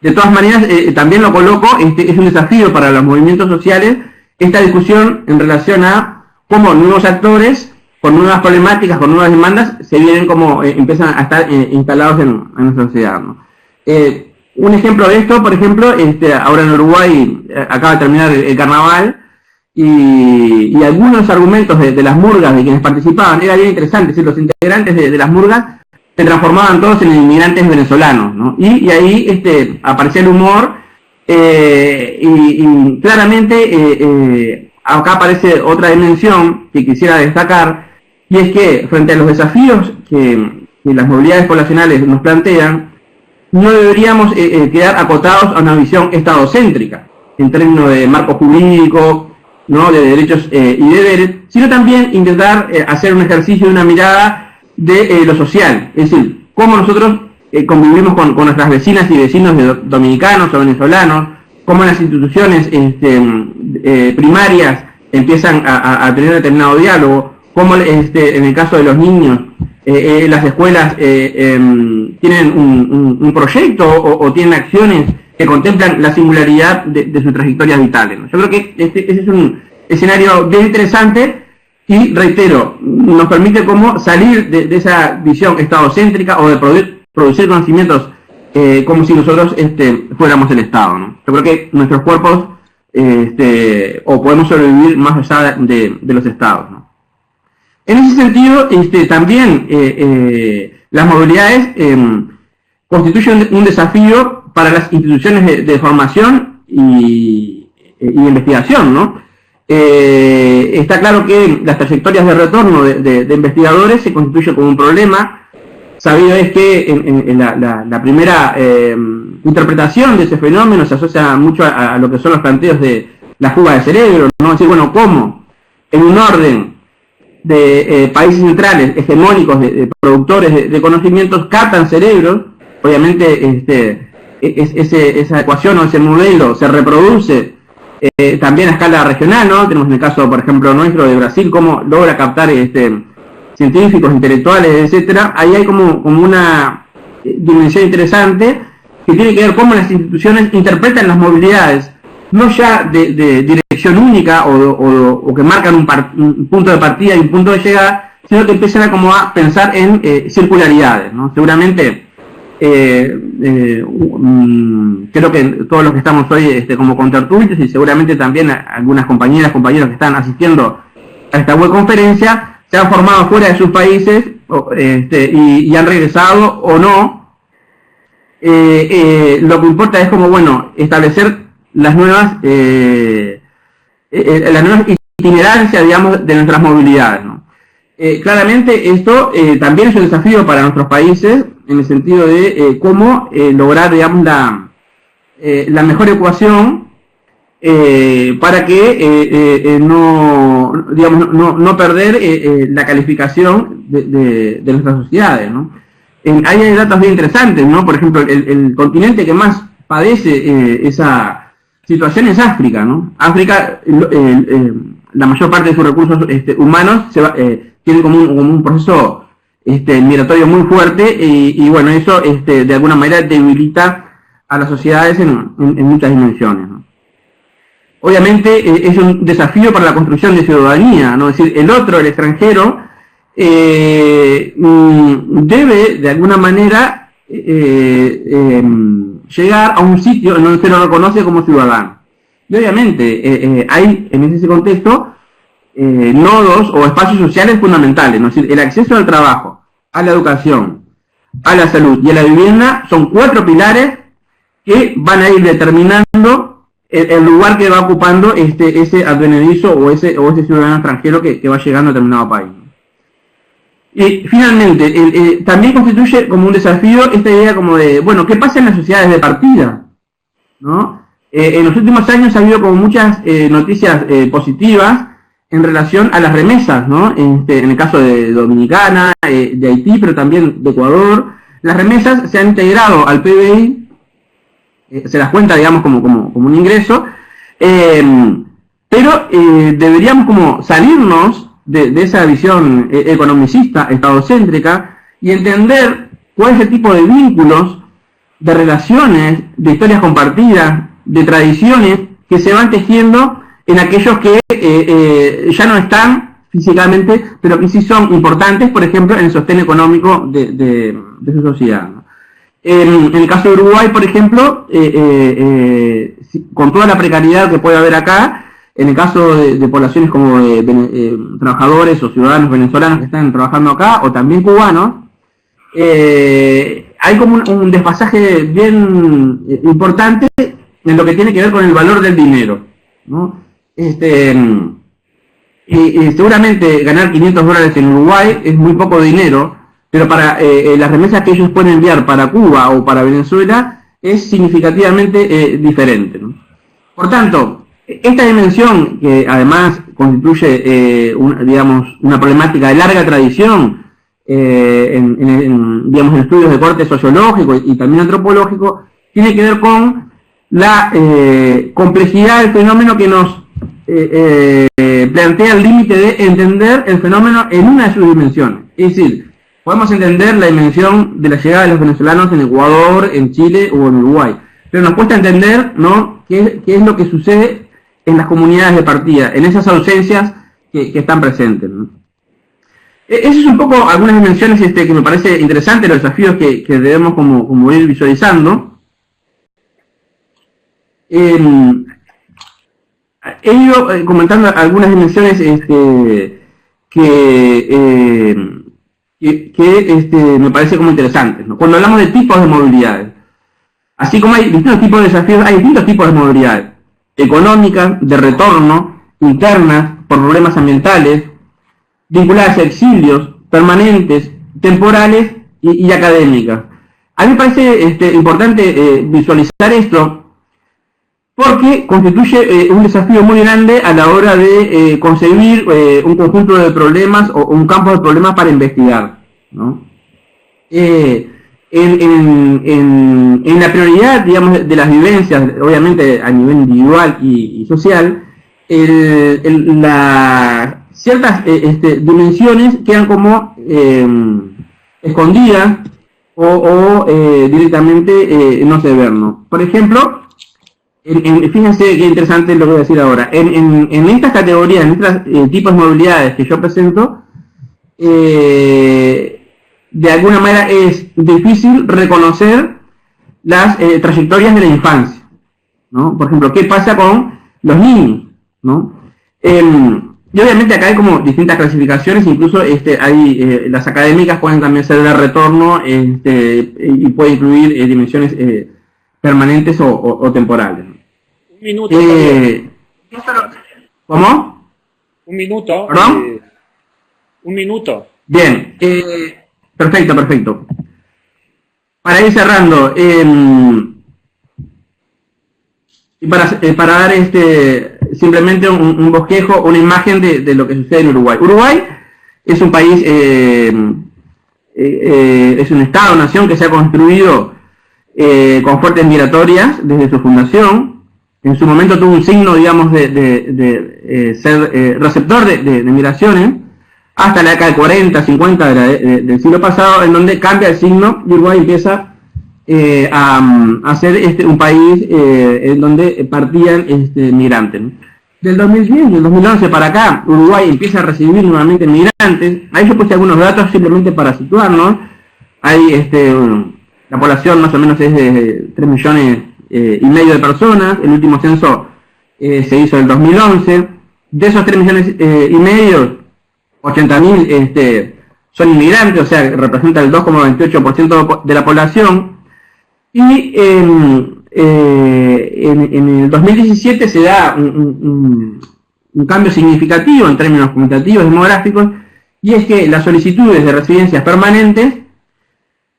De todas maneras, también lo coloco, es un desafío para los movimientos sociales esta discusión en relación a cómo nuevos actores, con nuevas problemáticas, con nuevas demandas, se vienen como empiezan a estar instalados en nuestra sociedad, ¿no? Un ejemplo de esto, por ejemplo, ahora en Uruguay acaba de terminar el carnaval, y algunos de los argumentos de las murgas de quienes participaban era bien interesante, es decir, los integrantes de las murgas se transformaban todos en inmigrantes venezolanos, ¿no? Y ahí aparecía el humor, y claramente acá aparece otra dimensión que quisiera destacar, y es que frente a los desafíos que las movilidades poblacionales nos plantean, no deberíamos quedar acotados a una visión estadocéntrica, en términos de marco jurídico, ¿no? De derechos y deberes, sino también intentar hacer un ejercicio de una mirada de lo social, es decir, cómo nosotros convivimos con nuestras vecinas y vecinos dominicanos o venezolanos, cómo las instituciones primarias empiezan a tener determinado diálogo, cómo en el caso de los niños las escuelas tienen un proyecto o tienen acciones que contemplan la singularidad de sus trayectorias vitales, ¿no? Yo creo que ese es un escenario bien interesante y, reitero, nos permite como salir de esa visión estadocéntrica o de producir conocimientos como si nosotros fuéramos el Estado, ¿no? Yo creo que nuestros cuerpos o podemos sobrevivir más allá de los Estados, ¿no? En ese sentido, también las movilidades constituyen un desafío para las instituciones de formación y investigación, ¿no? Está claro que las trayectorias de retorno de investigadores se constituyen como un problema. Sabido es que en la primera interpretación de ese fenómeno se asocia mucho a lo que son los planteos de la fuga de cerebro, ¿no? Es decir, bueno, ¿cómo en un orden de países centrales hegemónicos de productores de conocimientos captan cerebros? Obviamente esa ecuación o ese modelo se reproduce también a escala regional, ¿no? Tenemos en el caso, por ejemplo, nuestro de Brasil, cómo logra captar científicos, intelectuales, etcétera. Ahí hay como una dimensión interesante que tiene que ver cómo las instituciones interpretan las movilidades, no ya de dirección única o que marcan un punto de partida y un punto de llegada, sino que empiezan a pensar en circularidades, ¿no? Seguramente creo que todos los que estamos hoy como contertulios, y seguramente también algunas compañeras, compañeros que están asistiendo a esta webconferencia, se han formado fuera de sus países y han regresado o no. Lo que importa es establecer las nuevas itinerancias, digamos, de nuestras movilidades, ¿no? Claramente esto también es un desafío para nuestros países, en el sentido de cómo lograr, digamos, la mejor ecuación para que no perder la calificación de nuestras sociedades, ¿no? Hay datos bien interesantes, ¿no? Por ejemplo, el continente que más padece esa situación es África, ¿no? África, la mayor parte de sus recursos humanos tiene como un proceso migratorio muy fuerte, y bueno, eso de alguna manera debilita a las sociedades en muchas dimensiones, ¿no? Obviamente es un desafío para la construcción de ciudadanía, ¿no? Es decir, el extranjero, debe de alguna manera llegar a un sitio en donde se lo reconoce como ciudadano. Y obviamente hay en ese contexto nodos o espacios sociales fundamentales, ¿no? Es decir, el acceso al trabajo, a la educación, a la salud y a la vivienda son 4 pilares que van a ir determinando el lugar que va ocupando ese advenedizo o ese ciudadano extranjero que va llegando a determinado país. Y finalmente, también constituye como un desafío esta idea como de, bueno, ¿qué pasa en las sociedades de partida? ¿No? En los últimos años ha habido como muchas noticias positivas en relación a las remesas, ¿no? En el caso de Dominicana, de Haití, pero también de Ecuador. Las remesas se han integrado al PBI, se las cuenta, digamos, como un ingreso, pero deberíamos como salirnos de esa visión economicista, estadocéntrica, y entender cuál es el tipo de vínculos, de relaciones, de historias compartidas, de tradiciones que se van tejiendo en aquellos que ya no están físicamente, pero que sí son importantes, por ejemplo, en el sostén económico de su sociedad, ¿no? En el caso de Uruguay, por ejemplo, con toda la precariedad que puede haber acá, en el caso de poblaciones como trabajadores o ciudadanos venezolanos que están trabajando acá, o también cubanos, hay como un desfasaje bien importante en lo que tiene que ver con el valor del dinero, ¿no? Seguramente ganar $500 en Uruguay es muy poco dinero, pero para las remesas que ellos pueden enviar para Cuba o para Venezuela es significativamente diferente, ¿no? Por tanto, esta dimensión, que además constituye una problemática de larga tradición en estudios de corte sociológico y también antropológico, tiene que ver con la complejidad del fenómeno, que nos plantea el límite de entender el fenómeno en una de sus dimensiones. Es decir, podemos entender la dimensión de la llegada de los venezolanos en Ecuador, en Chile o en Uruguay, pero nos cuesta entender, ¿no?, qué es lo que sucede en las comunidades de partida, en esas ausencias que están presentes, ¿no? Esas son un poco algunas dimensiones que me parece interesante, los desafíos que debemos como ir visualizando. He ido comentando algunas dimensiones que me parece como interesantes, ¿no? Cuando hablamos de tipos de movilidades, así como hay distintos tipos de desafíos, hay distintos tipos de movilidades: económicas, de retorno, internas, por problemas ambientales, vinculadas a exilios, permanentes, temporales y académicas. A mí me parece importante visualizar esto, porque constituye un desafío muy grande a la hora de concebir un conjunto de problemas o un campo de problemas para investigar, ¿no? En la prioridad, digamos, de las vivencias, obviamente a nivel individual y social, ciertas dimensiones quedan como escondidas o directamente no se ven, ¿no? Por ejemplo, fíjense qué interesante lo que voy a decir ahora. En estas categorías, en estos tipos de movilidades que yo presento, de alguna manera es difícil reconocer las trayectorias de la infancia, ¿no? Por ejemplo, ¿qué pasa con los niños, ¿no? Y obviamente acá hay como distintas clasificaciones, incluso hay las académicas pueden también ser de retorno y puede incluir dimensiones permanentes o temporales. Un minuto. ¿Cómo? Un minuto. ¿Perdón? Un minuto. Bien, perfecto. Para ir cerrando, y para dar simplemente un bosquejo, una imagen de lo que sucede en Uruguay. Uruguay es un país, es un estado, nación que se ha construido con fuertes migratorias desde su fundación. En su momento tuvo un signo, digamos, de ser receptor de migraciones, hasta la década de 40, 50 del siglo pasado, en donde cambia el signo y Uruguay empieza a ser un país en donde partían migrantes, ¿no? Del 2010, del 2011 para acá, Uruguay empieza a recibir nuevamente migrantes. Ahí yo puse algunos datos simplemente para situarnos. Hay la población más o menos es de 3 millones y medio de personas. El último censo se hizo en el 2011. De esos 3 millones y medio, 80.000 son inmigrantes, o sea, representa el 2,28% de la población. Y en el 2017 se da un cambio significativo en términos cuantitativos, demográficos, y es que las solicitudes de residencias permanentes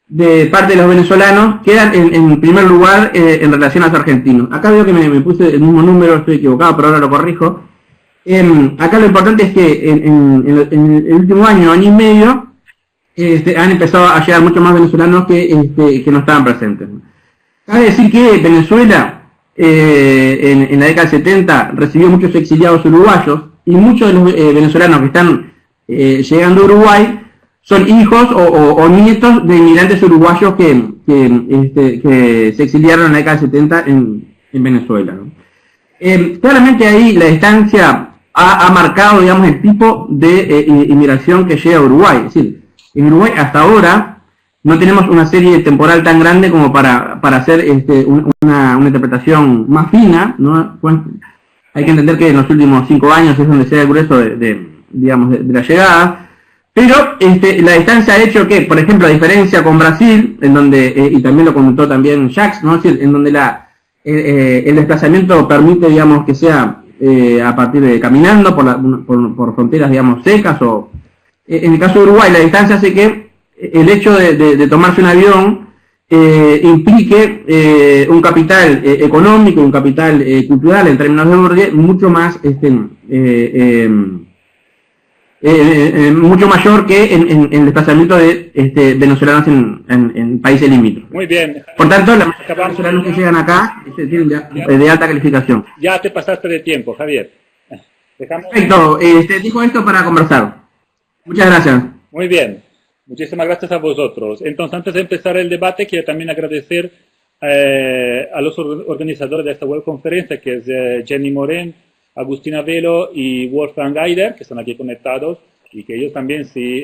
de parte de los venezolanos quedan en primer lugar en relación a los argentinos. Acá veo que me puse el mismo número, estoy equivocado, pero ahora lo corrijo. Acá lo importante es que en el último año y medio, han empezado a llegar muchos más venezolanos que no estaban presentes. Cabe decir que Venezuela, en la década del 70, recibió muchos exiliados uruguayos, y muchos de los venezolanos que están llegando a Uruguay son hijos o nietos de inmigrantes uruguayos que se exiliaron en la década del 70 en Venezuela, ¿no? Claramente ahí la distancia ha marcado, digamos, el tipo de inmigración que llega a Uruguay. Es decir, en Uruguay hasta ahora no tenemos una serie temporal tan grande como para hacer una interpretación más fina, ¿no? Pues, hay que entender que en los últimos 5 años es donde se da el grueso de la llegada, pero la distancia ha hecho que, por ejemplo, a diferencia con Brasil, en donde, y también lo comentó también Jacques, ¿no? Es decir, en donde el desplazamiento permite, digamos, que sea a partir de caminando por fronteras, digamos, secas, o en el caso de Uruguay la distancia hace que el hecho de tomarse un avión implique un capital económico, un capital cultural en términos de orden mucho más mucho mayor que en el desplazamiento de venezolanos en países limítrofes. Muy bien. Por tanto, la mayoría de los venezolanos que llegan acá tienen de alta calificación. Ya te pasaste de tiempo, Javier. Perfecto. Dijo esto para conversar. Muchas gracias. Muy bien. Muchísimas gracias a vosotros. Entonces, antes de empezar el debate, quiero también agradecer a los organizadores de esta webconferencia, que es Jenny Moren, Agustina Velo y Wolfgang Eider, que están aquí conectados, y que ellos también, sí,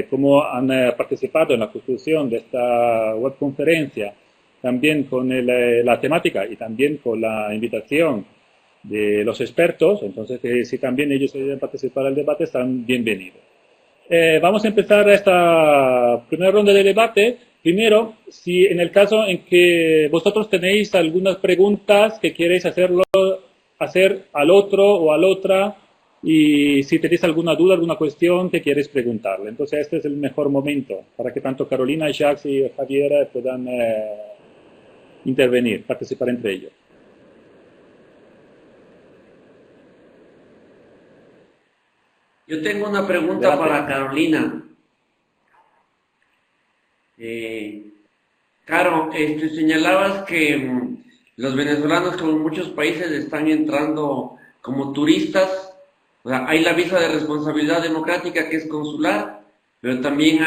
como han participado en la construcción de esta webconferencia, también con la temática y también con la invitación de los expertos, entonces si también ellos quieren participar en el debate, están bienvenidos. Vamos a empezar esta primera ronda de debate. Primero, si en el caso en que vosotros tenéis algunas preguntas que queréis hacer al otro o a la otra, y si tenéis alguna duda, alguna cuestión que queréis preguntarle. Entonces este es el mejor momento para que tanto Carolina, Jacques y Javier puedan intervenir, participar entre ellos. Yo tengo una pregunta para Carolina. Caro, señalabas que los venezolanos, como en muchos países, están entrando como turistas. O sea, hay la visa de responsabilidad democrática, que es consular, pero también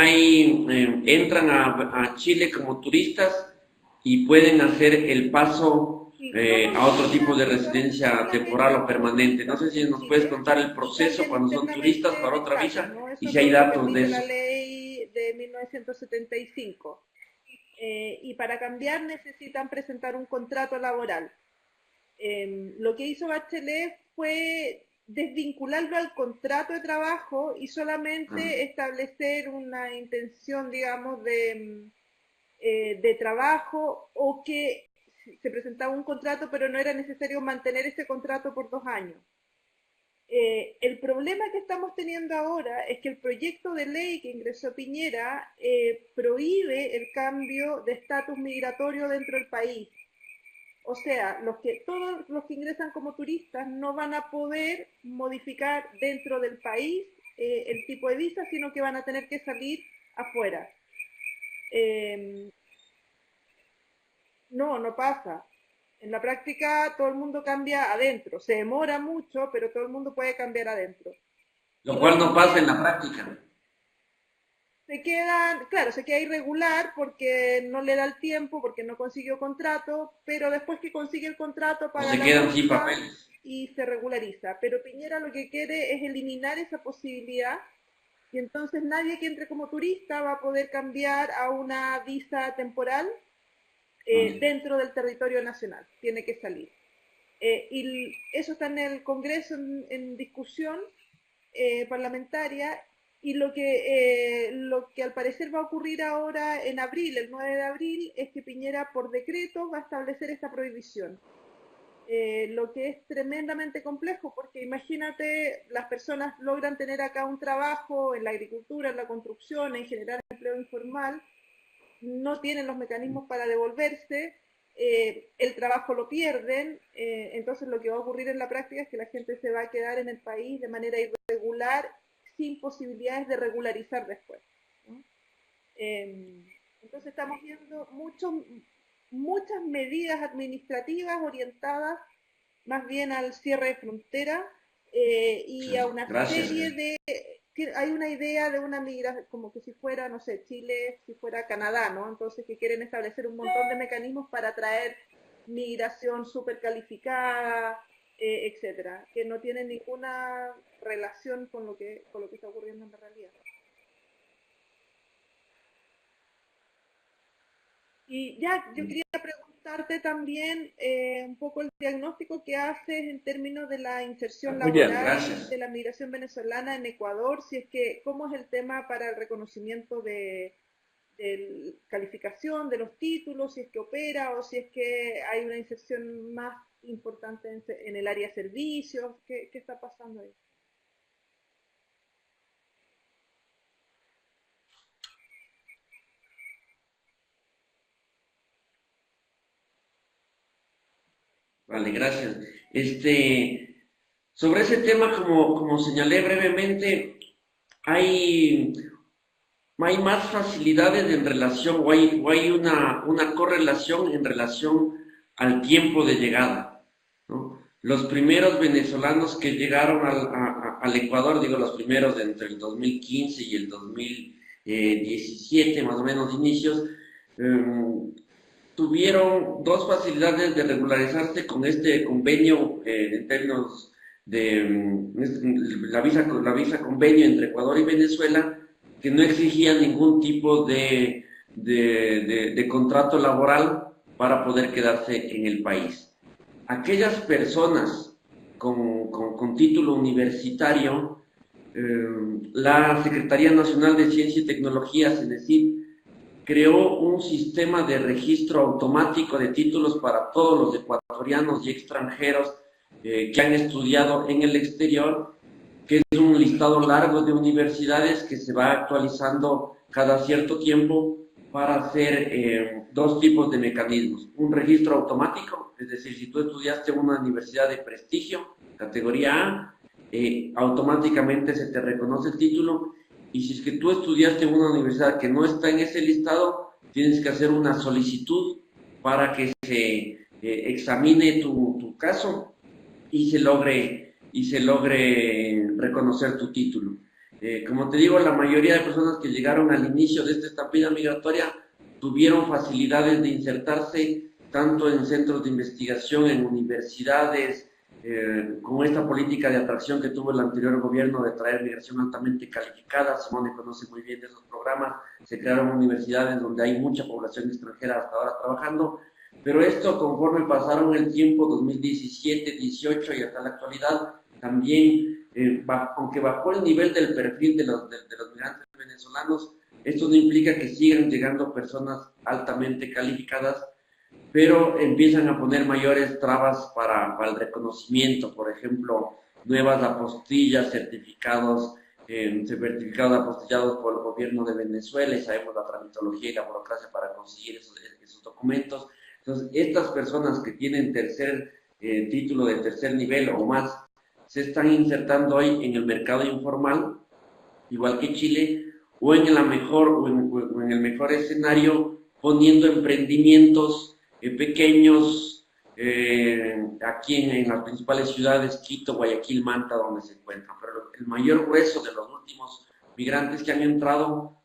entran a Chile como turistas y pueden hacer el paso a otro tipo de residencia temporal o permanente. No sé si nos puedes contar el proceso cuando son turistas para otra visa y si hay datos de eso. La ley de 1975. Y para cambiar necesitan presentar un contrato laboral. Lo que hizo Bachelet fue desvincularlo al contrato de trabajo y solamente establecer una intención, digamos, de trabajo, o que se presentaba un contrato, pero no era necesario mantener ese contrato por 2 años. El problema que estamos teniendo ahora es que el proyecto de ley que ingresó Piñera prohíbe el cambio de estatus migratorio dentro del país. O sea, todos los que ingresan como turistas no van a poder modificar dentro del país el tipo de visa, sino que van a tener que salir afuera. No pasa. En la práctica todo el mundo cambia adentro. Se demora mucho, pero todo el mundo puede cambiar adentro. Lo cual no pasa en la práctica. Se queda irregular porque no le da el tiempo, porque no consiguió contrato, pero después que consigue el contrato paga se quedan sin papeles y se regulariza. Pero Piñera lo que quiere es eliminar esa posibilidad, y entonces nadie que entre como turista va a poder cambiar a una visa temporal dentro del territorio nacional. Tiene que salir. Y eso está en el Congreso en discusión parlamentaria. Y lo que al parecer va a ocurrir ahora en abril, el 9 de abril, es que Piñera por decreto va a establecer esta prohibición. Lo que es tremendamente complejo, porque imagínate, las personas logran tener acá un trabajo en la agricultura, en la construcción, en generar empleo informal, no tienen los mecanismos para devolverse, el trabajo lo pierden, entonces lo que va a ocurrir en la práctica es que la gente se va a quedar en el país de manera irregular, sin posibilidades de regularizar después, ¿no? Entonces estamos viendo muchas medidas administrativas orientadas más bien al cierre de frontera y a una serie de... Hay una idea de una migración, como que si fuera, no sé, Chile, si fuera Canadá, ¿no? Entonces que quieren establecer un montón de mecanismos para atraer migración súper calificada, etcétera, que no tienen ninguna relación con lo que está ocurriendo en la realidad. Y ya, yo quería preguntarte también un poco el diagnóstico que haces en términos de la inserción laboral de la migración venezolana en Ecuador, si es que, ¿cómo es el tema para el reconocimiento de calificación de los títulos, si es que opera o si es que hay una inserción más importante en el área de servicios? ¿Qué está pasando ahí? Vale, gracias. Sobre ese tema, como señalé brevemente, hay más facilidades en relación, o hay una correlación en relación al tiempo de llegada, ¿no? Los primeros venezolanos que llegaron al Ecuador, digo los primeros entre el 2015 y el 2017, más o menos inicios, tuvieron 2 facilidades de regularizarse con este convenio en términos de la visa convenio entre Ecuador y Venezuela, que no exigía ningún tipo de contrato laboral para poder quedarse en el país. Aquellas personas con título universitario, la Secretaría Nacional de Ciencia y Tecnología, CENESID, creó un sistema de registro automático de títulos para todos los ecuatorianos y extranjeros que han estudiado en el exterior, que es un listado largo de universidades que se va actualizando cada cierto tiempo para hacer 2 tipos de mecanismos. Un registro automático, es decir, si tú estudiaste en una universidad de prestigio, categoría A, automáticamente se te reconoce el título, y si es que tú estudiaste en una universidad que no está en ese listado, tienes que hacer una solicitud para que se examine tu caso y se logre reconocer tu título. Como te digo, la mayoría de personas que llegaron al inicio de esta estampida migratoria tuvieron facilidades de insertarse tanto en centros de investigación, en universidades, con esta política de atracción que tuvo el anterior gobierno de traer migración altamente calificada. Simone conoce muy bien de esos programas. Se crearon universidades donde hay mucha población extranjera hasta ahora trabajando, pero esto, conforme pasaron el tiempo, 2017, 18 y hasta la actualidad, también, aunque bajó el nivel del perfil de los migrantes venezolanos, esto no implica que sigan llegando personas altamente calificadas, pero empiezan a poner mayores trabas para el reconocimiento. Por ejemplo, nuevas apostillas, certificados apostillados por el gobierno de Venezuela, y sabemos la tramitología y la burocracia para conseguir esos documentos. Entonces, estas personas que tienen título de tercer nivel o más, se están insertando hoy en el mercado informal, igual que Chile, o en el mejor escenario, poniendo emprendimientos pequeños aquí en las principales ciudades, Quito, Guayaquil, Manta, donde se encuentran. Pero el mayor grueso de los últimos migrantes que han entrado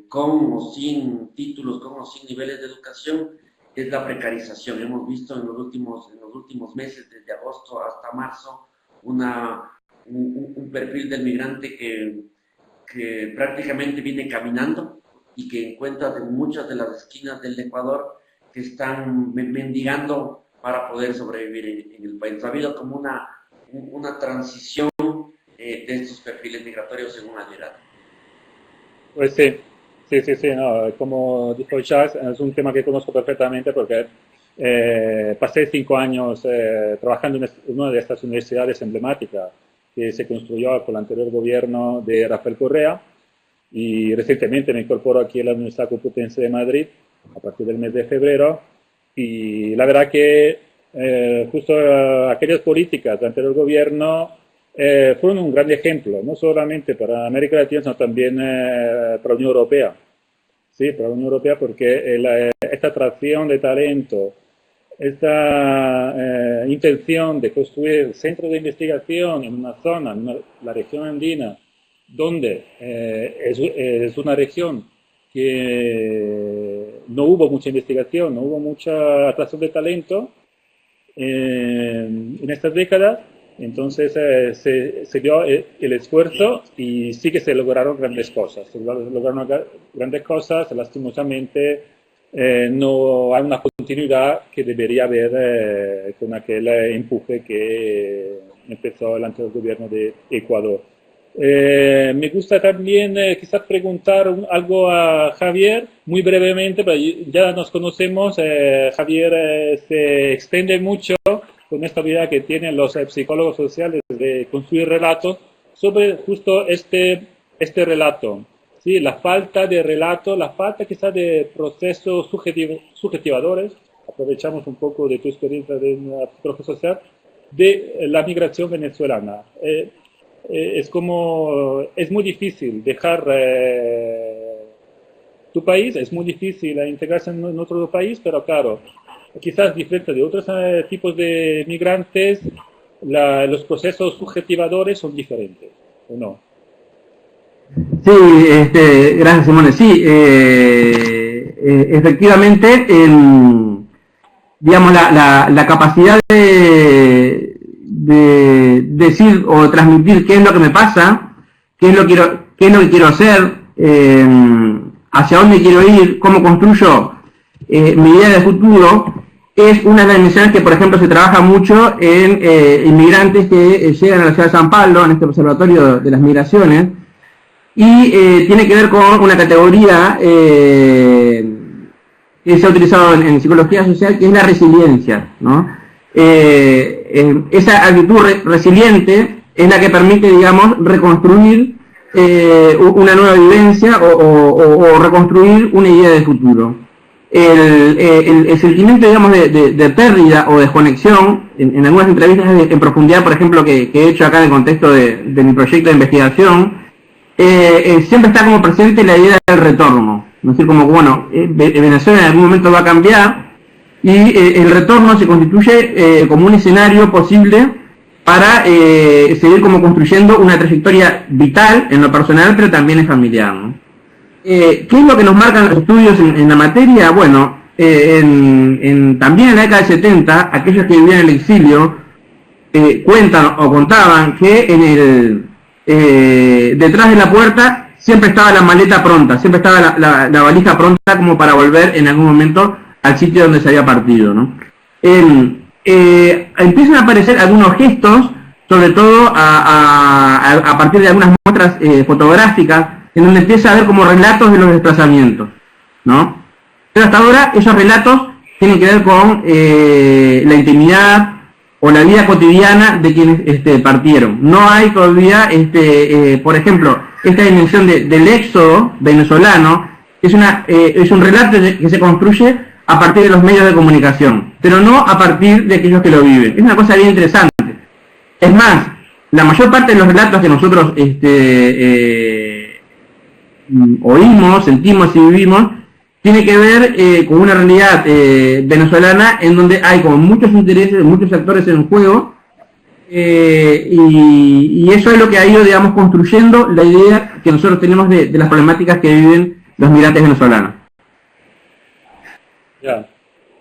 con o sin títulos, con o sin niveles de educación, es la precarización. Hemos visto en los últimos meses, desde agosto hasta marzo, un perfil del migrante que prácticamente viene caminando y que encuentras en muchas de las esquinas del Ecuador, que están mendigando para poder sobrevivir en el país. Ha habido como una transición de estos perfiles migratorios según la llegada. Pues sí, no, como dijo Jacques, es un tema que conozco perfectamente porque pasé 5 años trabajando en una de estas universidades emblemáticas que se construyó con el anterior gobierno de Rafael Correa, y recientemente me incorporo aquí a la Universidad Complutense de Madrid a partir del mes de febrero, y la verdad que justo aquellas políticas del anterior gobierno fueron un gran ejemplo, no solamente para América Latina, sino también para la Unión Europea. Sí, para la Unión Europea, porque esta atracción de talento, esta intención de construir centros de investigación en una zona, la región andina, donde es una región que no hubo mucha investigación, no hubo mucha atracción de talento en estas décadas. Entonces se dio el esfuerzo y sí que se lograron grandes cosas. Lastimosamente no hay una continuidad que debería haber con aquel empuje que empezó el anterior gobierno de Ecuador. Me gusta también quizás preguntar algo a Javier, muy brevemente, pero ya nos conocemos. Javier se extiende mucho con esta habilidad que tienen los psicólogos sociales de construir relatos sobre justo este relato. ¿Sí? La falta de relato, la falta quizás de procesos subjetivadores. Aprovechamos un poco de tu experiencia de una psicología social, de la migración venezolana. Es muy difícil dejar tu país, es muy difícil integrarse en otro país, pero claro, quizás diferente de otros tipos de migrantes, los procesos subjetivadores son diferentes, ¿o no? Sí, gracias, Simone. Sí, efectivamente, digamos, la capacidad de decir o transmitir qué es lo que me pasa, qué es lo que quiero hacer, hacia dónde quiero ir, cómo construyo mi idea de futuro, es una de las dimensiones que, por ejemplo, se trabaja mucho en inmigrantes que llegan a la ciudad de San Pablo, en este observatorio de las migraciones, y tiene que ver con una categoría que se ha utilizado en psicología social, que es la resiliencia, ¿no? Esa actitud resiliente es la que permite, digamos, reconstruir una nueva vivencia o reconstruir una idea de futuro. El sentimiento, digamos, de pérdida o desconexión en algunas entrevistas en profundidad, por ejemplo, que he hecho acá en el contexto de mi proyecto de investigación, siempre está como presente la idea del retorno. Es decir, como que, bueno, Venezuela en algún momento va a cambiar y el retorno se constituye como un escenario posible para seguir como construyendo una trayectoria vital en lo personal, pero también en familiar, ¿no? ¿Qué es lo que nos marcan los estudios en la materia? Bueno, también en la década del 70, aquellos que vivían en el exilio cuentan o contaban que detrás de la puerta siempre estaba la maleta pronta, siempre estaba la valija pronta como para volver en algún momento al sitio donde se había partido, ¿no? Empiezan a aparecer algunos gestos, sobre todo a partir de algunas muestras fotográficas, en donde empieza a haber como relatos de los desplazamientos, ¿no? Pero hasta ahora esos relatos tienen que ver con la intimidad o la vida cotidiana de quienes partieron. No hay todavía, por ejemplo, esta dimensión del éxodo venezolano, es un relato que se construye a partir de los medios de comunicación, pero no a partir de aquellos que lo viven. Es una cosa bien interesante. Es más, la mayor parte de los relatos que nosotros oímos, sentimos y vivimos, tiene que ver con una realidad venezolana en donde hay como muchos intereses, muchos actores en juego, y eso es lo que ha ido, digamos, construyendo la idea que nosotros tenemos de las problemáticas que viven los migrantes venezolanos. Ya,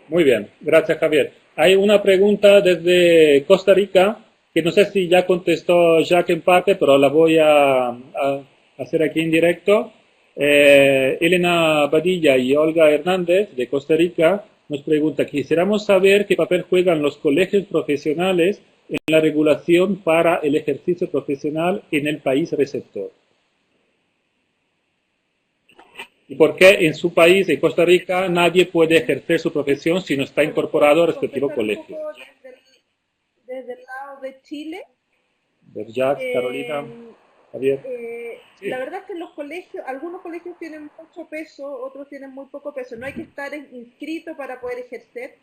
muy bien, gracias Javier. Hay una pregunta desde Costa Rica, que no sé si ya contestó Jacques en parte, pero la voy a hacer aquí en directo. Elena Badilla y Olga Hernández de Costa Rica nos pregunta: quisiéramos saber qué papel juegan los colegios profesionales en la regulación para el ejercicio profesional en el país receptor. ¿Y por qué en su país, en Costa Rica, nadie puede ejercer su profesión si no está incorporado al respectivo colegio? Desde el lado de Chile. Jacques, Carolina, Javier. Sí. La verdad es que los colegios, algunos colegios tienen mucho peso, otros tienen muy poco peso. No hay que estar inscrito para poder ejercer,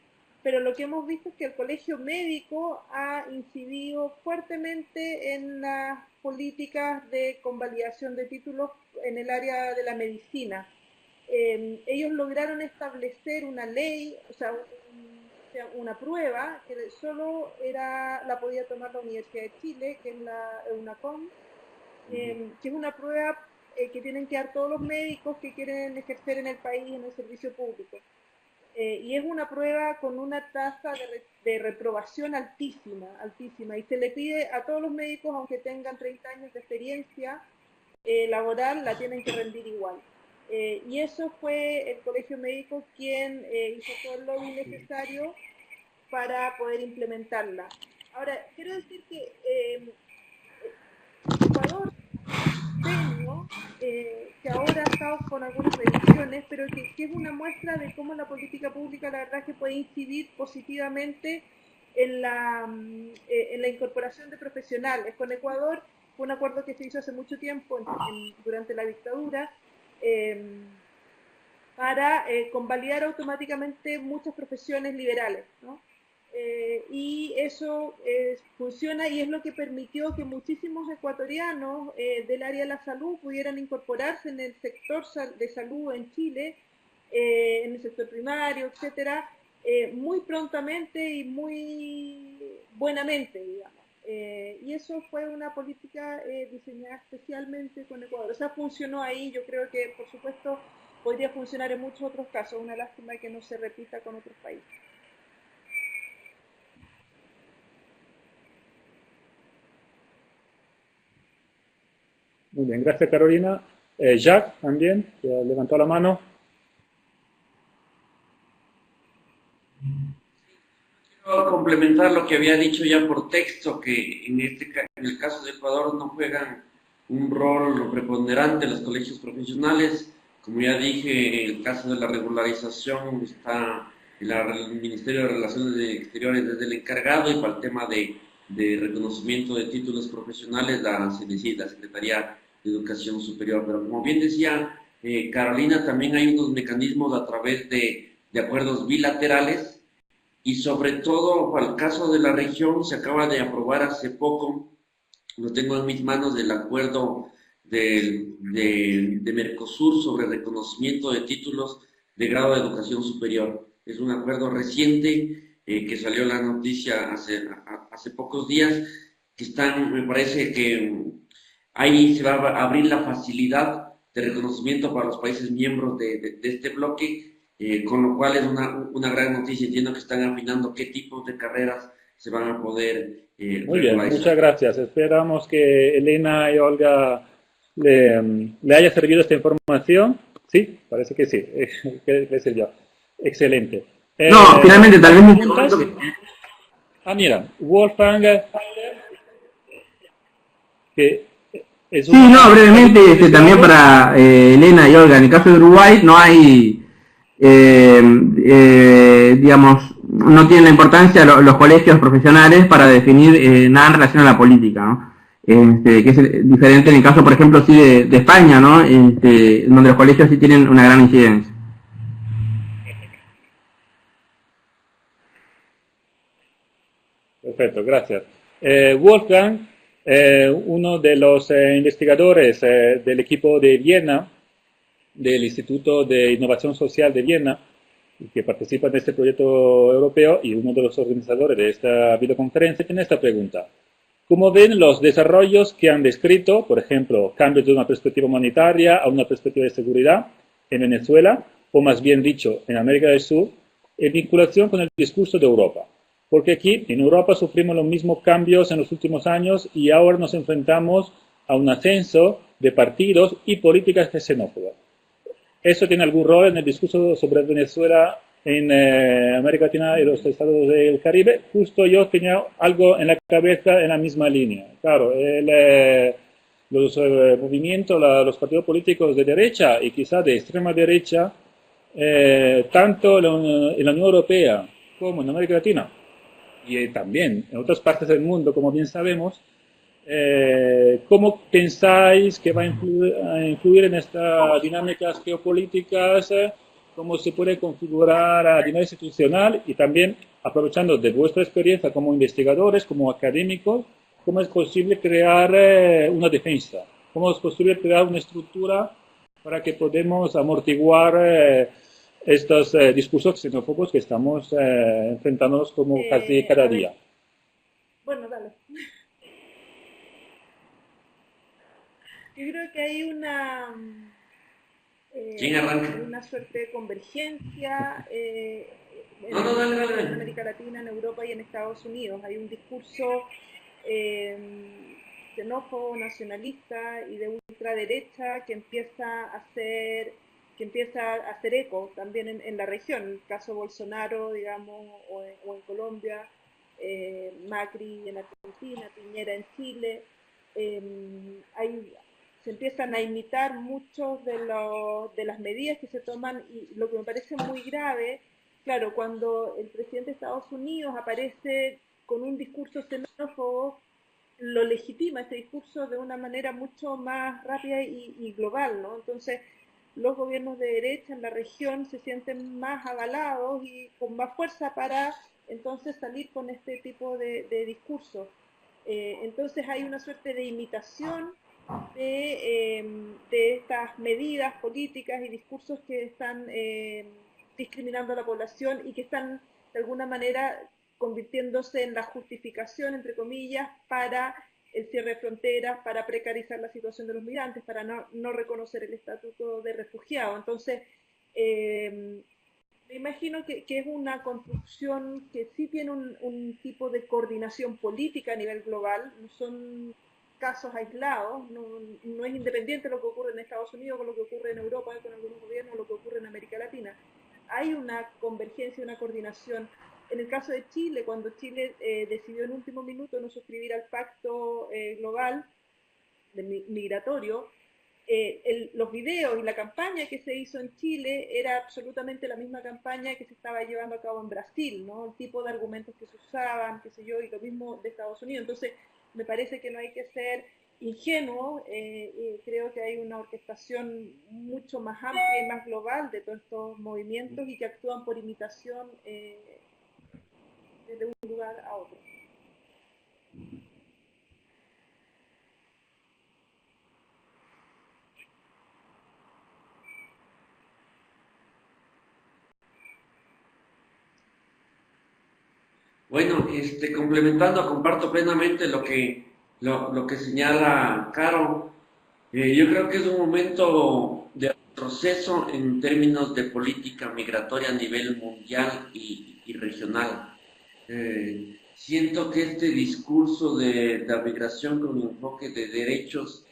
pero lo que hemos visto es que el colegio médico ha incidido fuertemente en las políticas de convalidación de títulos en el área de la medicina. Ellos lograron establecer una ley, o sea, una prueba que solo la podía tomar la Universidad de Chile, que es la EUNACOM, que es una prueba que tienen que dar todos los médicos que quieren ejercer en el país en el servicio público. Y es una prueba con una tasa de reprobación altísima, y se le pide a todos los médicos, aunque tengan 30 años de experiencia laboral, la tienen que rendir igual. Y eso fue el Colegio Médico quien hizo todo el lobby necesario para poder implementarla. Ahora, quiero decir que Ecuador, que ahora ha estado con algunas revisiones, pero que es una muestra de cómo la política pública, la verdad, que puede incidir positivamente en la incorporación de profesionales. Con Ecuador fue un acuerdo que se hizo hace mucho tiempo, durante la dictadura, para convalidar automáticamente muchas profesiones liberales, ¿no? Y eso funciona, y es lo que permitió que muchísimos ecuatorianos del área de la salud pudieran incorporarse en el sector de salud en Chile, en el sector primario, etcétera, muy prontamente y muy buenamente, digamos. Y eso fue una política diseñada especialmente con Ecuador. O sea, funcionó ahí. Yo creo que, por supuesto, podría funcionar en muchos otros casos. Una lástima que no se repita con otros países. Muy bien, gracias Carolina. Jacques también, que levantó la mano. Quiero complementar lo que había dicho ya por texto, que en el caso de Ecuador no juegan un rol preponderante los colegios profesionales. Como ya dije, en el caso de la regularización está el Ministerio de Relaciones Exteriores desde el encargado, y para el tema de reconocimiento de títulos profesionales la Secretaría de Educación Superior. Pero como bien decía Carolina, también hay unos mecanismos a través de acuerdos bilaterales, y sobre todo para el caso de la región se acaba de aprobar hace poco, lo tengo en mis manos, el acuerdo de Mercosur sobre reconocimiento de títulos de grado de educación superior. Es un acuerdo reciente que salió la noticia hace pocos días, que están, me parece que ahí se va a abrir la facilidad de reconocimiento para los países miembros de este bloque, con lo cual es una gran noticia. Entiendo que están afinando qué tipos de carreras se van a poder Muy bien, muchas gracias. Esperamos que Elena y Olga le haya servido esta información. Sí, parece que sí, que le sirvió. Excelente. No, finalmente tal vez... Mira, Wolfgang, que es sí, no, brevemente, también para Elena y Olga, en el caso de Uruguay no hay, digamos, no tienen la importancia los colegios profesionales para definir nada en relación a la política, ¿no? Que es diferente en el caso, por ejemplo, sí de España, ¿no? Donde los colegios sí tienen una gran incidencia. Perfecto, gracias. Wolfgang, uno de los investigadores del equipo de Viena, del Instituto de Innovación Social de Viena, que participa en este proyecto europeo y uno de los organizadores de esta videoconferencia, tiene esta pregunta. ¿Cómo ven los desarrollos que han descrito, por ejemplo, cambios de una perspectiva humanitaria a una perspectiva de seguridad en Venezuela, o más bien dicho, en América del Sur, en vinculación con el discurso de Europa? Porque aquí, en Europa, sufrimos los mismos cambios en los últimos años y ahora nos enfrentamos a un ascenso de partidos y políticas xenófobas. ¿Eso tiene algún rol en el discurso sobre Venezuela en América Latina y los estados del Caribe? Justo yo tenía algo en la cabeza en la misma línea. Claro, los movimientos, los partidos políticos de derecha y quizá de extrema derecha, tanto en la Unión Europea como en América Latina, y también en otras partes del mundo, como bien sabemos, ¿cómo pensáis que va a influir en estas dinámicas geopolíticas? ¿Cómo se puede configurar a nivel institucional? Y también, aprovechando de vuestra experiencia como investigadores, como académicos, ¿cómo es posible crear una defensa? ¿Cómo es posible crear una estructura para que podamos amortiguar estos discursos xenófobos que estamos enfrentándonos como casi cada día? Bueno, dale. Yo creo que hay una suerte de convergencia en América Latina, en Europa y en Estados Unidos. Hay un discurso xenófobo, nacionalista y de ultraderecha que empieza a hacer eco también en la región. En el caso Bolsonaro, digamos, o en Colombia, Macri en Argentina, Piñera en Chile. Se empiezan a imitar muchos de las medidas que se toman, y lo que me parece muy grave, claro, cuando el presidente de Estados Unidos aparece con un discurso xenófobo, lo legitima ese discurso de una manera mucho más rápida y global, ¿no? Entonces, los gobiernos de derecha en la región se sienten más avalados y con más fuerza para entonces salir con este tipo de discursos. Entonces hay una suerte de imitación de estas medidas políticas y discursos que están discriminando a la población y que están de alguna manera convirtiéndose en la justificación, entre comillas, para el cierre de fronteras, para precarizar la situación de los migrantes, para no reconocer el estatuto de refugiado. Entonces, me imagino que es una construcción que sí tiene un tipo de coordinación política a nivel global, no son casos aislados, no es independiente lo que ocurre en Estados Unidos con lo que ocurre en Europa, con algunos gobiernos, lo que ocurre en América Latina. Hay una convergencia, una coordinación. En el caso de Chile, cuando Chile decidió en último minuto no suscribir al pacto global migratorio, los videos y la campaña que se hizo en Chile era absolutamente la misma campaña que se estaba llevando a cabo en Brasil, ¿no? El tipo de argumentos que se usaban, qué sé yo, y lo mismo de Estados Unidos. Entonces, me parece que no hay que ser ingenuo, creo que hay una orquestación mucho más amplia y más global de todos estos movimientos y que actúan por imitación de un lugar a otro. Bueno, complementando, comparto plenamente lo que señala Caro. Yo creo que es un momento de retroceso en términos de política migratoria a nivel mundial y regional. Siento que este discurso de la migración con enfoque de derechos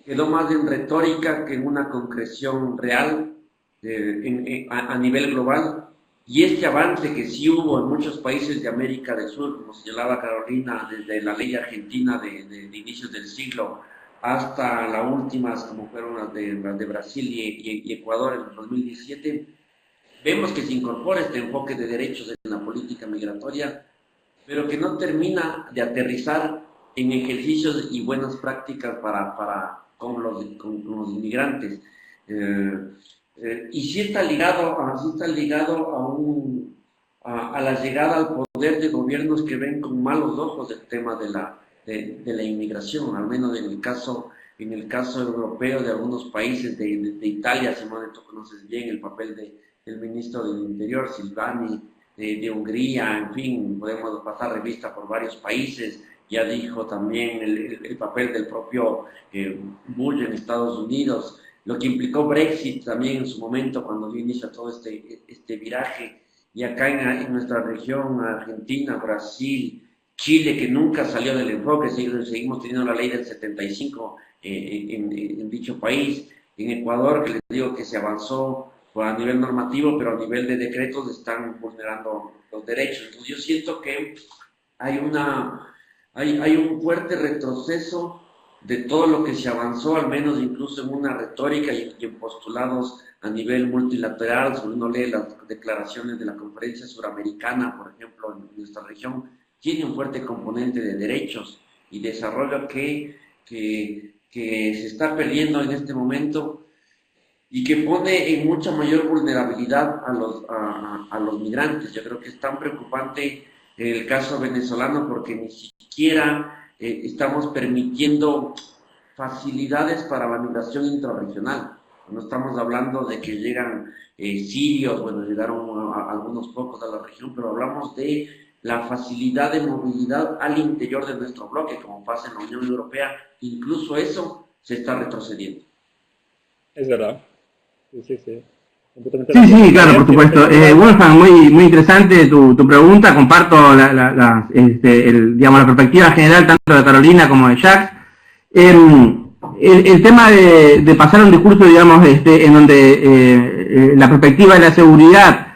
quedó más en retórica que en una concreción real a nivel global. Y este avance que sí hubo en muchos países de América del Sur, como señalaba Carolina, desde la ley argentina de inicios del siglo hasta las últimas, como fueron las de Brasil y Ecuador en el 2017, vemos que se incorpora este enfoque de derechos en la política migratoria, pero que no termina de aterrizar en ejercicios y buenas prácticas con los inmigrantes. Y sí está ligado a la llegada al poder de gobiernos que ven con malos ojos el tema de la inmigración, al menos en el caso europeo de algunos países de Italia. Simone, tú conoces bien el papel del ministro del Interior, Silvani, de Hungría, en fin, podemos pasar revista por varios países. Ya dijo también el papel del propio Bush en Estados Unidos, lo que implicó Brexit también en su momento cuando dio inicio a todo este viraje, y acá en nuestra región, Argentina, Brasil, Chile, que nunca salió del enfoque, seguimos teniendo la ley del 75 en dicho país, en Ecuador, que les digo que se avanzó a nivel normativo, pero a nivel de decretos están vulnerando los derechos. Entonces yo siento que hay un fuerte retroceso de todo lo que se avanzó, al menos incluso en una retórica y en postulados a nivel multilateral. Si uno lee las declaraciones de la Conferencia Suramericana, por ejemplo, en nuestra región, tiene un fuerte componente de derechos y desarrollo que se está perdiendo en este momento y que pone en mucha mayor vulnerabilidad a los migrantes. Yo creo que es tan preocupante el caso venezolano porque ni siquiera estamos permitiendo facilidades para la migración intrarregional. No estamos hablando de que llegan sirios, bueno, llegaron algunos pocos a la región, pero hablamos de la facilidad de movilidad al interior de nuestro bloque, como pasa en la Unión Europea. Incluso eso se está retrocediendo. Es verdad. Sí. Sí, claro, por supuesto. Wolfgang, muy interesante tu pregunta. Comparto la perspectiva general tanto de Carolina como de Jacques. El tema de pasar un discurso, digamos, en donde la perspectiva de la seguridad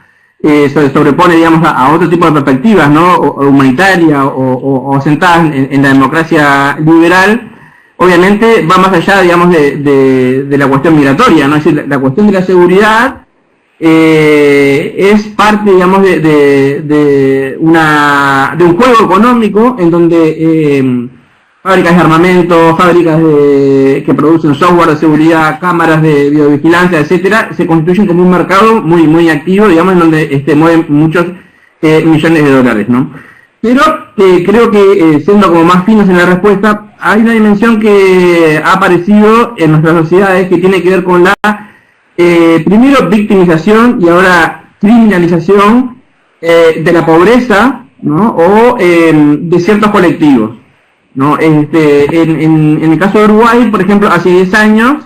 se sobrepone, digamos, a otro tipo de perspectivas, ¿no? O humanitaria o sentadas en la democracia liberal. Obviamente va más allá, digamos, de la cuestión migratoria, ¿no? Es decir, la cuestión de la seguridad es parte, digamos, de un juego económico en donde fábricas de armamento, fábricas que producen software de seguridad, cámaras de videovigilancia, etcétera, se constituyen como un mercado muy activo, digamos, en donde mueven muchos millones de dólares, ¿no? Pero creo que, siendo como más finos en la respuesta, hay una dimensión que ha aparecido en nuestras sociedades que tiene que ver con la primero victimización y ahora criminalización de la pobreza, ¿no? O de ciertos colectivos, ¿no? En el caso de Uruguay, por ejemplo, hace 10 años,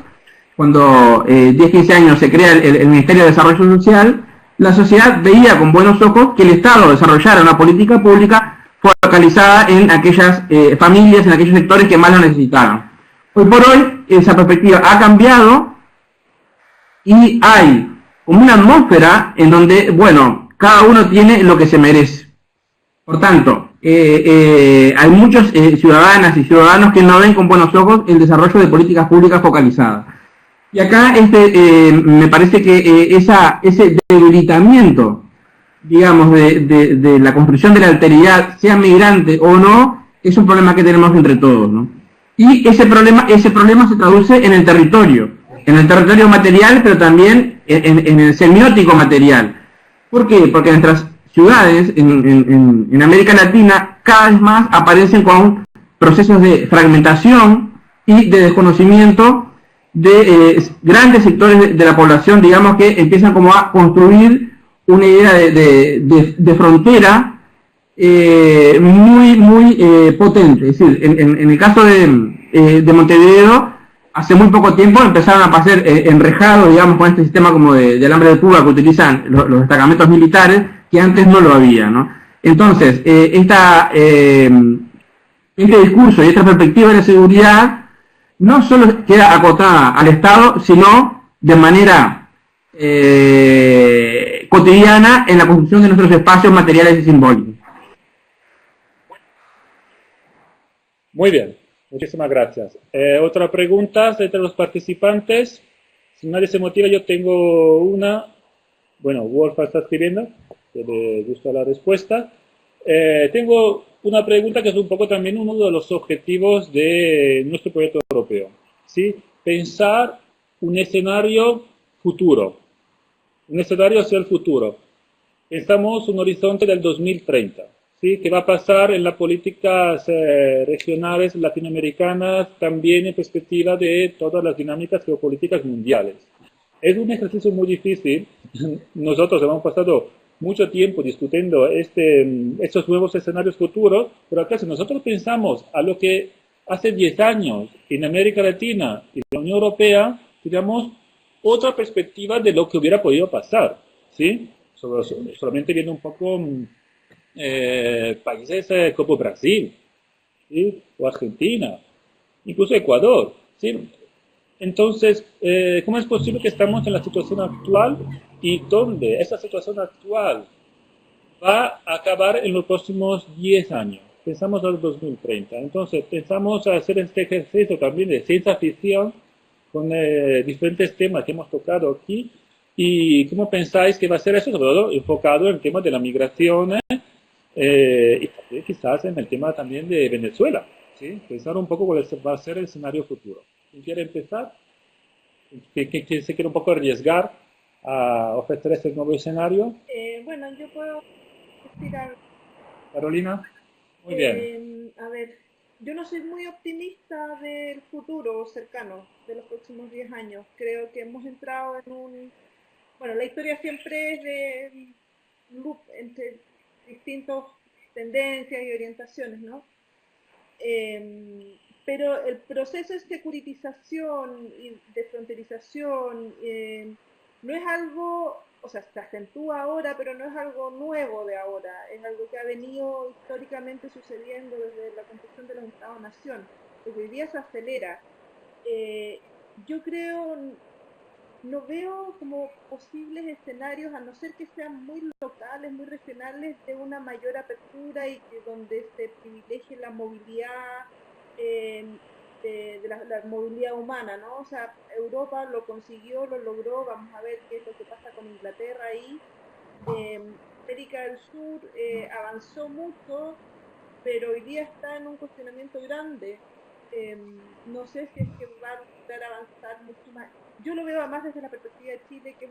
cuando 10-15 años se crea el Ministerio de Desarrollo Social, la sociedad veía con buenos ojos que el Estado desarrollara una política pública focalizada en aquellas familias, en aquellos sectores que más lo necesitaban. Hoy por hoy, esa perspectiva ha cambiado y hay como una atmósfera en donde, bueno, cada uno tiene lo que se merece. Por tanto, hay muchos ciudadanas y ciudadanos que no ven con buenos ojos el desarrollo de políticas públicas focalizadas. Y acá me parece que ese debilitamiento, digamos, de la construcción de la alteridad, sea migrante o no, es un problema que tenemos entre todos, ¿no? Y ese problema se traduce en el territorio material, pero también en el semiótico material. ¿Por qué? Porque nuestras ciudades en América Latina cada vez más aparecen con procesos de fragmentación y de desconocimiento de grandes sectores de la población, digamos, que empiezan como a construir una idea de frontera muy potente. Es decir, en el caso de Montevideo, hace muy poco tiempo empezaron a pasar enrejados, digamos, con este sistema como de alambre de púa que utilizan los destacamentos militares, que antes no lo había, ¿no? Entonces, este discurso y esta perspectiva de la seguridad no solo queda acotada al Estado, sino de manera cotidiana en la construcción de nuestros espacios materiales y simbólicos. Muy bien, muchísimas gracias. Otra pregunta entre los participantes. Si nadie se motiva, yo tengo una. Bueno, Wolf está escribiendo, que le gusta la respuesta. Tengo una pregunta que es un poco también uno de los objetivos de nuestro proyecto europeo, ¿sí? Pensar un escenario futuro, un escenario hacia el futuro. Pensamos un horizonte del 2030, ¿sí? ¿Qué va a pasar en las políticas regionales latinoamericanas, también en perspectiva de todas las dinámicas geopolíticas mundiales? Es un ejercicio muy difícil. Nosotros hemos pasado mucho tiempo discutiendo estos nuevos escenarios futuros, pero acá si nosotros pensamos a lo que hace 10 años en América Latina y en la Unión Europea, digamos, otra perspectiva de lo que hubiera podido pasar, ¿sí? Solamente viendo un poco países como Brasil, ¿sí? O Argentina, incluso Ecuador, ¿sí? Entonces, ¿cómo es posible que estamos en la situación actual y dónde esa situación actual va a acabar en los próximos 10 años? Pensamos al 2030. Entonces, pensamos hacer este ejercicio también de ciencia ficción con diferentes temas que hemos tocado aquí. ¿Y cómo pensáis que va a ser eso? Sobre todo enfocado en el tema de la migración y también quizás en el tema también de Venezuela, ¿sí? Pensar un poco cuál va a ser el escenario futuro. ¿Quién quiere empezar? ¿Quién se quiere un poco arriesgar a ofrecer este nuevo escenario? Bueno, yo puedo decir algo. Carolina, muy bien. A ver, yo no soy muy optimista del futuro cercano, de los próximos 10 años. Creo que hemos entrado en un... Bueno, la historia siempre es de loop entre distintas tendencias y orientaciones, ¿no? Pero el proceso de securitización y de fronterización no es algo, o sea, se acentúa ahora, pero no es algo nuevo de ahora, es algo que ha venido históricamente sucediendo desde la construcción de los Estados-nación, porque hoy día se acelera. Yo creo, no veo como posibles escenarios, a no ser que sean muy locales, muy regionales, de una mayor apertura y que donde se privilegie la movilidad, de la movilidad humana, ¿no? O sea, Europa lo consiguió, lo logró, vamos a ver qué es lo que pasa con Inglaterra ahí. América del Sur avanzó mucho, pero hoy día está en un cuestionamiento grande. No sé si es que va a lograr avanzar mucho más. Yo lo veo más desde la perspectiva de Chile, que es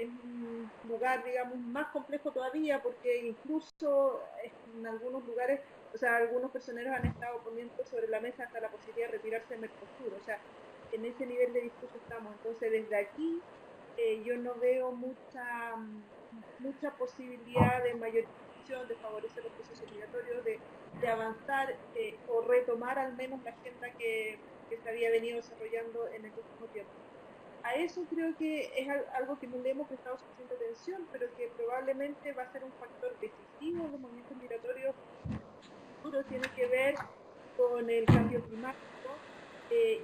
un lugar, digamos, más complejo todavía, porque incluso en algunos lugares, o sea, algunos personeros han estado poniendo sobre la mesa hasta la posibilidad de retirarse de Mercosur, o sea, en ese nivel de discurso estamos. Entonces, desde aquí, yo no veo mucha posibilidad de mayorización, de favorecer los procesos migratorios, de avanzar o retomar al menos la agenda que se había venido desarrollando en el último tiempo. A eso creo que es algo que no le hemos prestado suficiente atención, pero que probablemente va a ser un factor decisivo en los movimientos migratorios futuros. Tiene que ver con el cambio climático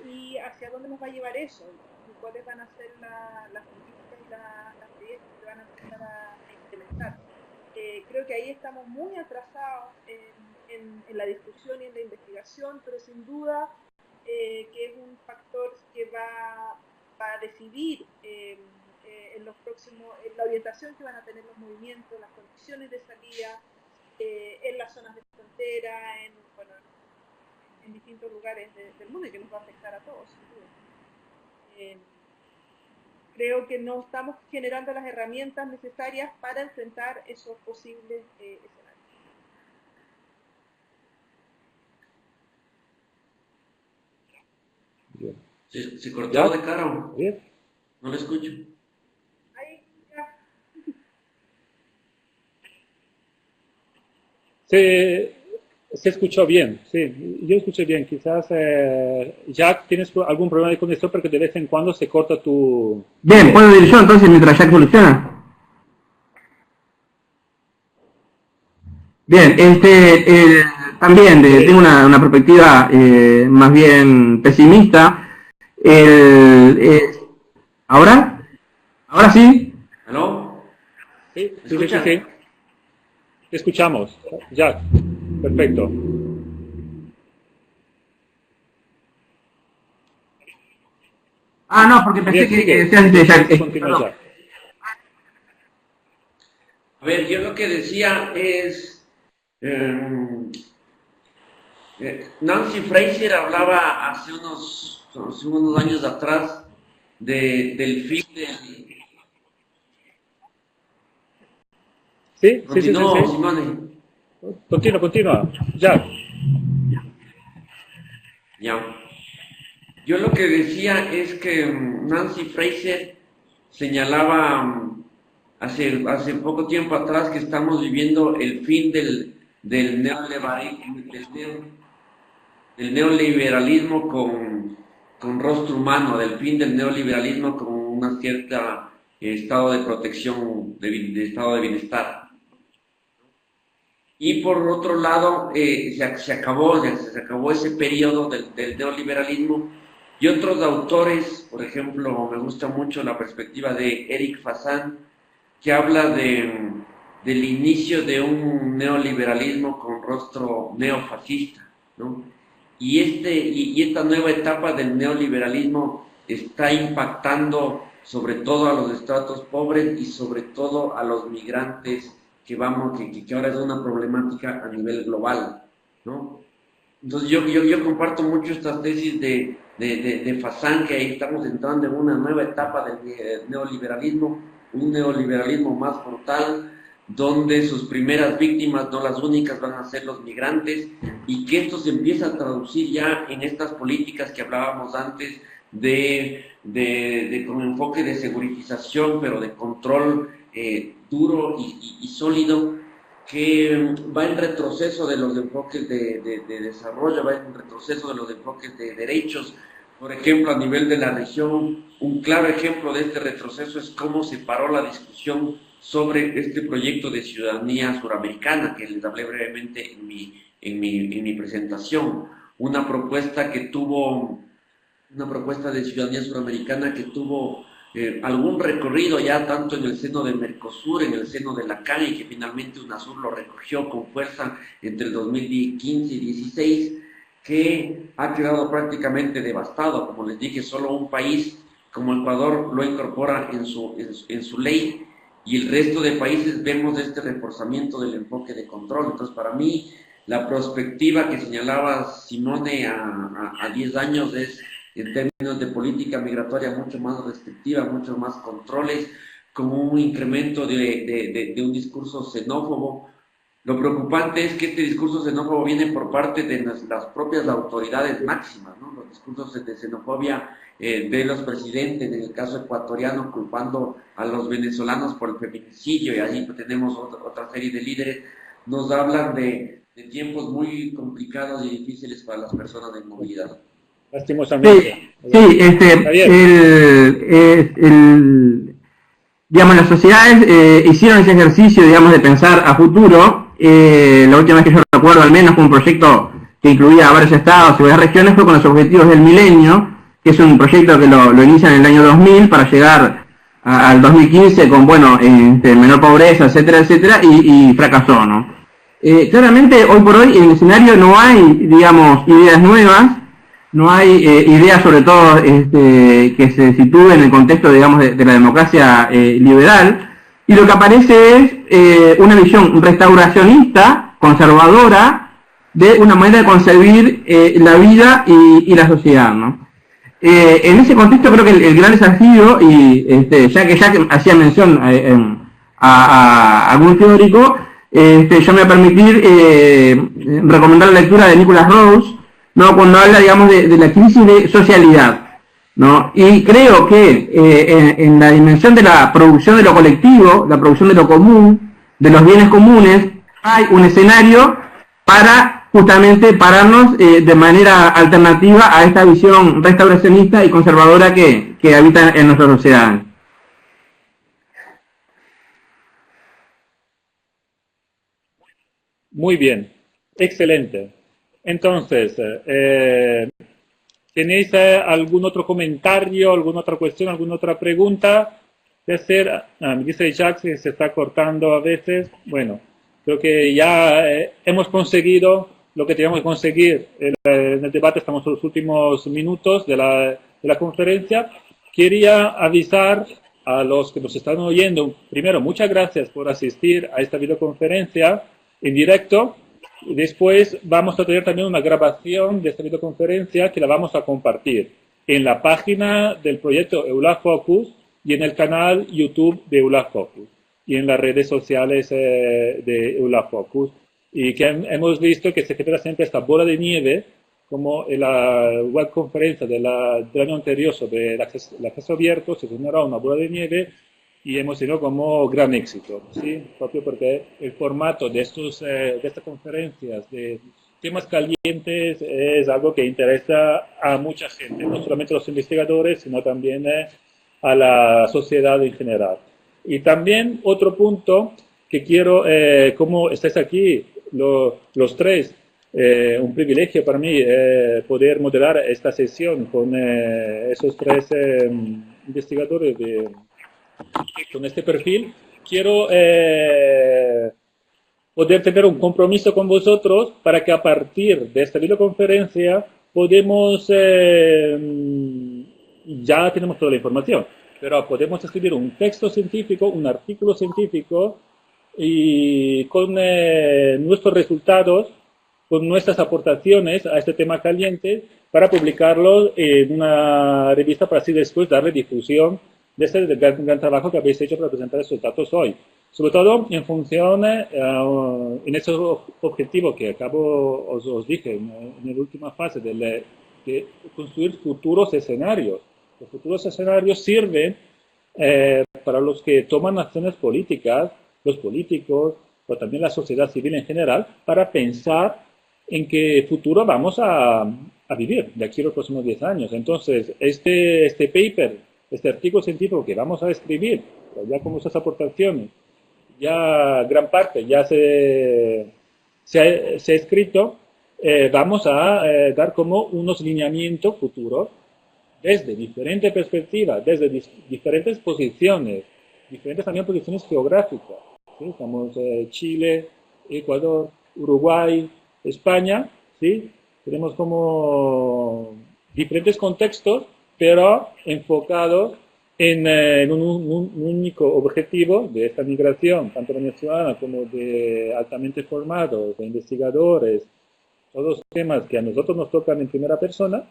y hacia dónde nos va a llevar eso, y cuáles van a ser las políticas y las medidas que se van a empezar a implementar. Creo que ahí estamos muy atrasados en la discusión y en la investigación, pero sin duda que es un factor que va a decidir en los próximos, en la orientación que van a tener los movimientos, las condiciones de salida, en las zonas de frontera, bueno, en distintos lugares del mundo, y que nos va a afectar a todos, sin duda. creo que no estamos generando las herramientas necesarias para enfrentar esos posibles escenarios. ¿Se cortó de Caro? Bien. No lo escucho. Ahí, ya. Se escuchó bien, sí, yo escuché bien. Quizás, Jack, ¿tienes algún problema de conexión? Porque de vez en cuando se corta tu... Bien, ¿puedo ir yo entonces mientras Jack soluciona? Bien, también tengo una perspectiva más bien pesimista. ¿Ahora? ¿Ahora sí? ¿Aló? Sí, sí, sí, sí. Te escuchamos, Jack. Perfecto. Ah, no, porque pensé Bien, que sigue. decías de Jack. Continúa, Jack. A ver, yo lo que decía es, Nancy Fraser hablaba hace unos años atrás del fin del... Sí, sí, sí, Continúa, sí, sí. Simone. Continúa, Jack. Ya. Yo lo que decía es que Nancy Fraser señalaba hace poco tiempo atrás que estamos viviendo el fin del neoliberalismo con rostro humano, del fin del neoliberalismo con una cierta estado de protección, de estado de bienestar. Y por otro lado, se acabó ese periodo del neoliberalismo, y otros autores, por ejemplo, me gusta mucho la perspectiva de Eric Fazan, que habla del inicio de un neoliberalismo con rostro neofascista, ¿no? Y esta nueva etapa del neoliberalismo está impactando sobre todo a los estratos pobres y sobre todo a los migrantes que ahora es una problemática a nivel global, ¿no? Entonces yo comparto mucho estas tesis de Fazan, que ahí estamos entrando en una nueva etapa del neoliberalismo, un neoliberalismo más brutal, donde sus primeras víctimas, no las únicas, van a ser los migrantes, y que esto se empieza a traducir ya en estas políticas que hablábamos antes con enfoque de seguritización, pero de control duro y sólido, que va en retroceso de los enfoques de desarrollo, va en retroceso de los enfoques de derechos. Por ejemplo, a nivel de la región, un claro ejemplo de este retroceso es cómo se paró la discusión sobre este proyecto de ciudadanía suramericana, que les hablé brevemente en mi presentación. Una propuesta de ciudadanía suramericana que tuvo algún recorrido ya tanto en el seno de Mercosur, en el seno de la CAN, y que finalmente UNASUR lo recogió con fuerza entre el 2015 y 2016, que ha quedado prácticamente devastado. Como les dije, solo un país como Ecuador lo incorpora en su ley, y el resto de países vemos este reforzamiento del enfoque de control. Entonces, para mí, la perspectiva que señalaba Simone a 10 años es, en términos de política migratoria, mucho más restrictiva, mucho más controles, con un incremento de un discurso xenófobo. Lo preocupante es que este discurso xenófobo viene por parte de las propias autoridades máximas, ¿no? Los discursos de xenofobia de los presidentes, en el caso ecuatoriano, culpando a los venezolanos por el feminicidio, y allí tenemos otra serie de líderes, nos hablan de tiempos muy complicados y difíciles para las personas en movilidad. Lastimosamente. Sí, digamos, las sociedades hicieron ese ejercicio, digamos, de pensar a futuro. La última vez que yo recuerdo, al menos, fue un proyecto que incluía a varios estados y varias regiones, fue con los objetivos del milenio, que es un proyecto que lo inician en el año 2000 para llegar al 2015 con, bueno, menor pobreza, etcétera, etcétera, y fracasó, ¿no? Claramente, hoy por hoy, en el escenario no hay, digamos, ideas nuevas, no hay ideas, sobre todo, que se sitúen en el contexto, digamos, de la democracia liberal, y lo que aparece es una visión restauracionista, conservadora, de una manera de concebir la vida y la sociedad, ¿no? En ese contexto creo que el gran desafío, y ya que hacía mención a algún teórico, yo me voy a permitir recomendar la lectura de Nicholas Rawls, ¿no? Cuando habla, digamos, de la crisis de socialidad, ¿no? Y creo que en la dimensión de la producción de lo colectivo, la producción de lo común, de los bienes comunes, hay un escenario para justamente pararnos de manera alternativa a esta visión restauracionista y conservadora que habita en nuestra sociedad. Muy bien, excelente. Entonces, ¿tenéis algún otro comentario, alguna otra cuestión, alguna otra pregunta de hacer? Me dice Jacques que se está cortando a veces. Bueno, creo que ya hemos conseguido lo que teníamos que conseguir en el debate. Estamos en los últimos minutos de la conferencia. Quería avisar a los que nos están oyendo, primero, muchas gracias por asistir a esta videoconferencia en directo. Y después vamos a tener también una grabación de esta videoconferencia que la vamos a compartir en la página del proyecto EULA Focus y en el canal YouTube de EULA Focus y en las redes sociales de EULA Focus. Y que hemos visto que se genera siempre esta bola de nieve, como en la web conferencia del año anterior sobre el acceso abierto, se generó una bola de nieve y hemos tenido como gran éxito, ¿sí? Propio porque el formato de estas conferencias de temas calientes es algo que interesa a mucha gente, no solamente a los investigadores, sino también a la sociedad en general. Y también otro punto que quiero, como estáis aquí, los tres, un privilegio para mí poder moderar esta sesión con esos tres investigadores con este perfil. Quiero poder tener un compromiso con vosotros para que a partir de esta videoconferencia podemos, ya tenemos toda la información, pero podemos escribir un texto científico, un artículo científico, y con nuestros resultados, con nuestras aportaciones a este tema caliente, para publicarlo en una revista para así después darle difusión de este gran trabajo que habéis hecho para presentar estos datos hoy. Sobre todo en función, en ese objetivo que os dije en la última fase, de construir futuros escenarios. Los futuros escenarios sirven para los que toman acciones políticas, los políticos, pero también la sociedad civil en general, para pensar en qué futuro vamos a vivir de aquí a los próximos 10 años. Entonces, este paper, este artículo científico que vamos a escribir, ya con nuestras aportaciones, ya gran parte ya se ha escrito, vamos a dar como unos lineamientos futuros desde diferentes perspectivas, desde diferentes posiciones, diferentes también posiciones geográficas. ¿Sí? Estamos Chile, Ecuador, Uruguay, España, ¿sí? Tenemos como diferentes contextos, pero enfocados en un único objetivo de esta migración, tanto venezolana como de altamente formados, de investigadores, todos temas que a nosotros nos tocan en primera persona,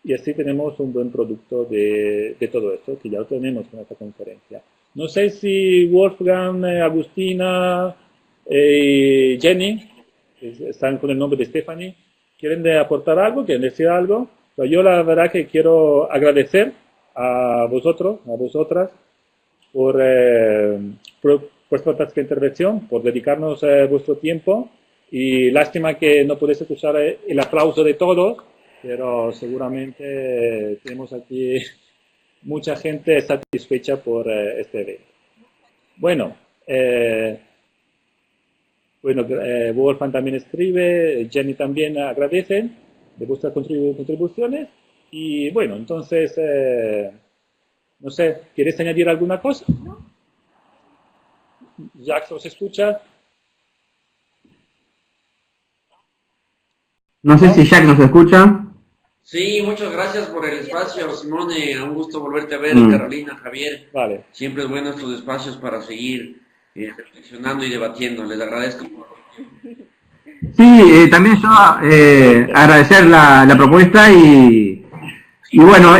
y así tenemos un buen producto de todo esto, que ya lo tenemos con esta conferencia. No sé si Wolfgang, Agustina y Jenny, que están con el nombre de Stephanie, quieren aportar algo, quieren decir algo. Pero yo la verdad que quiero agradecer a vosotros, a vosotras, por vuestra intervención, por dedicarnos vuestro tiempo. Y lástima que no podéis escuchar el aplauso de todos, pero seguramente tenemos aquí mucha gente satisfecha por este evento. Bueno, Wolfgang también escribe, Jenny también agradece de vuestras contribuciones. Y bueno, entonces, no sé, ¿quieres añadir alguna cosa? ¿No? Jacques, ¿os escucha? No sé si Jacques nos escucha. Sí, muchas gracias por el espacio, Simone. Un gusto volverte a ver, Carolina, Javier. Vale. Siempre es bueno estos espacios para seguir reflexionando y debatiendo. Les agradezco. Sí, también yo agradecer la propuesta y Y bueno,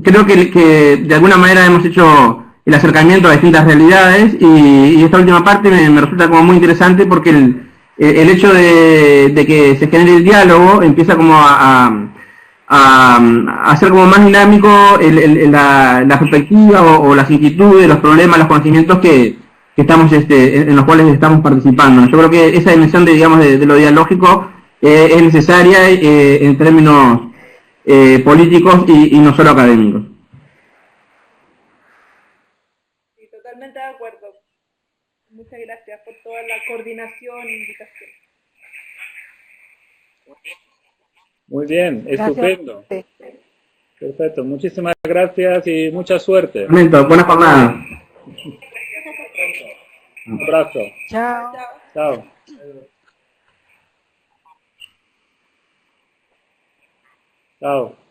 creo que de alguna manera hemos hecho el acercamiento a distintas realidades y esta última parte me resulta como muy interesante porque el hecho de que se genere el diálogo empieza como a hacer como más dinámico la perspectiva o las inquietudes, los problemas, los conocimientos que estamos en los cuales estamos participando. Yo creo que esa dimensión de lo dialógico es necesaria en términos políticos y no solo académicos. Sí, totalmente de acuerdo. Muchas gracias por toda la coordinación e invitación. Muy bien, estupendo. Gracias. Perfecto, muchísimas gracias y mucha suerte. Buena jornada. Un abrazo. Chao. Chao. Chao.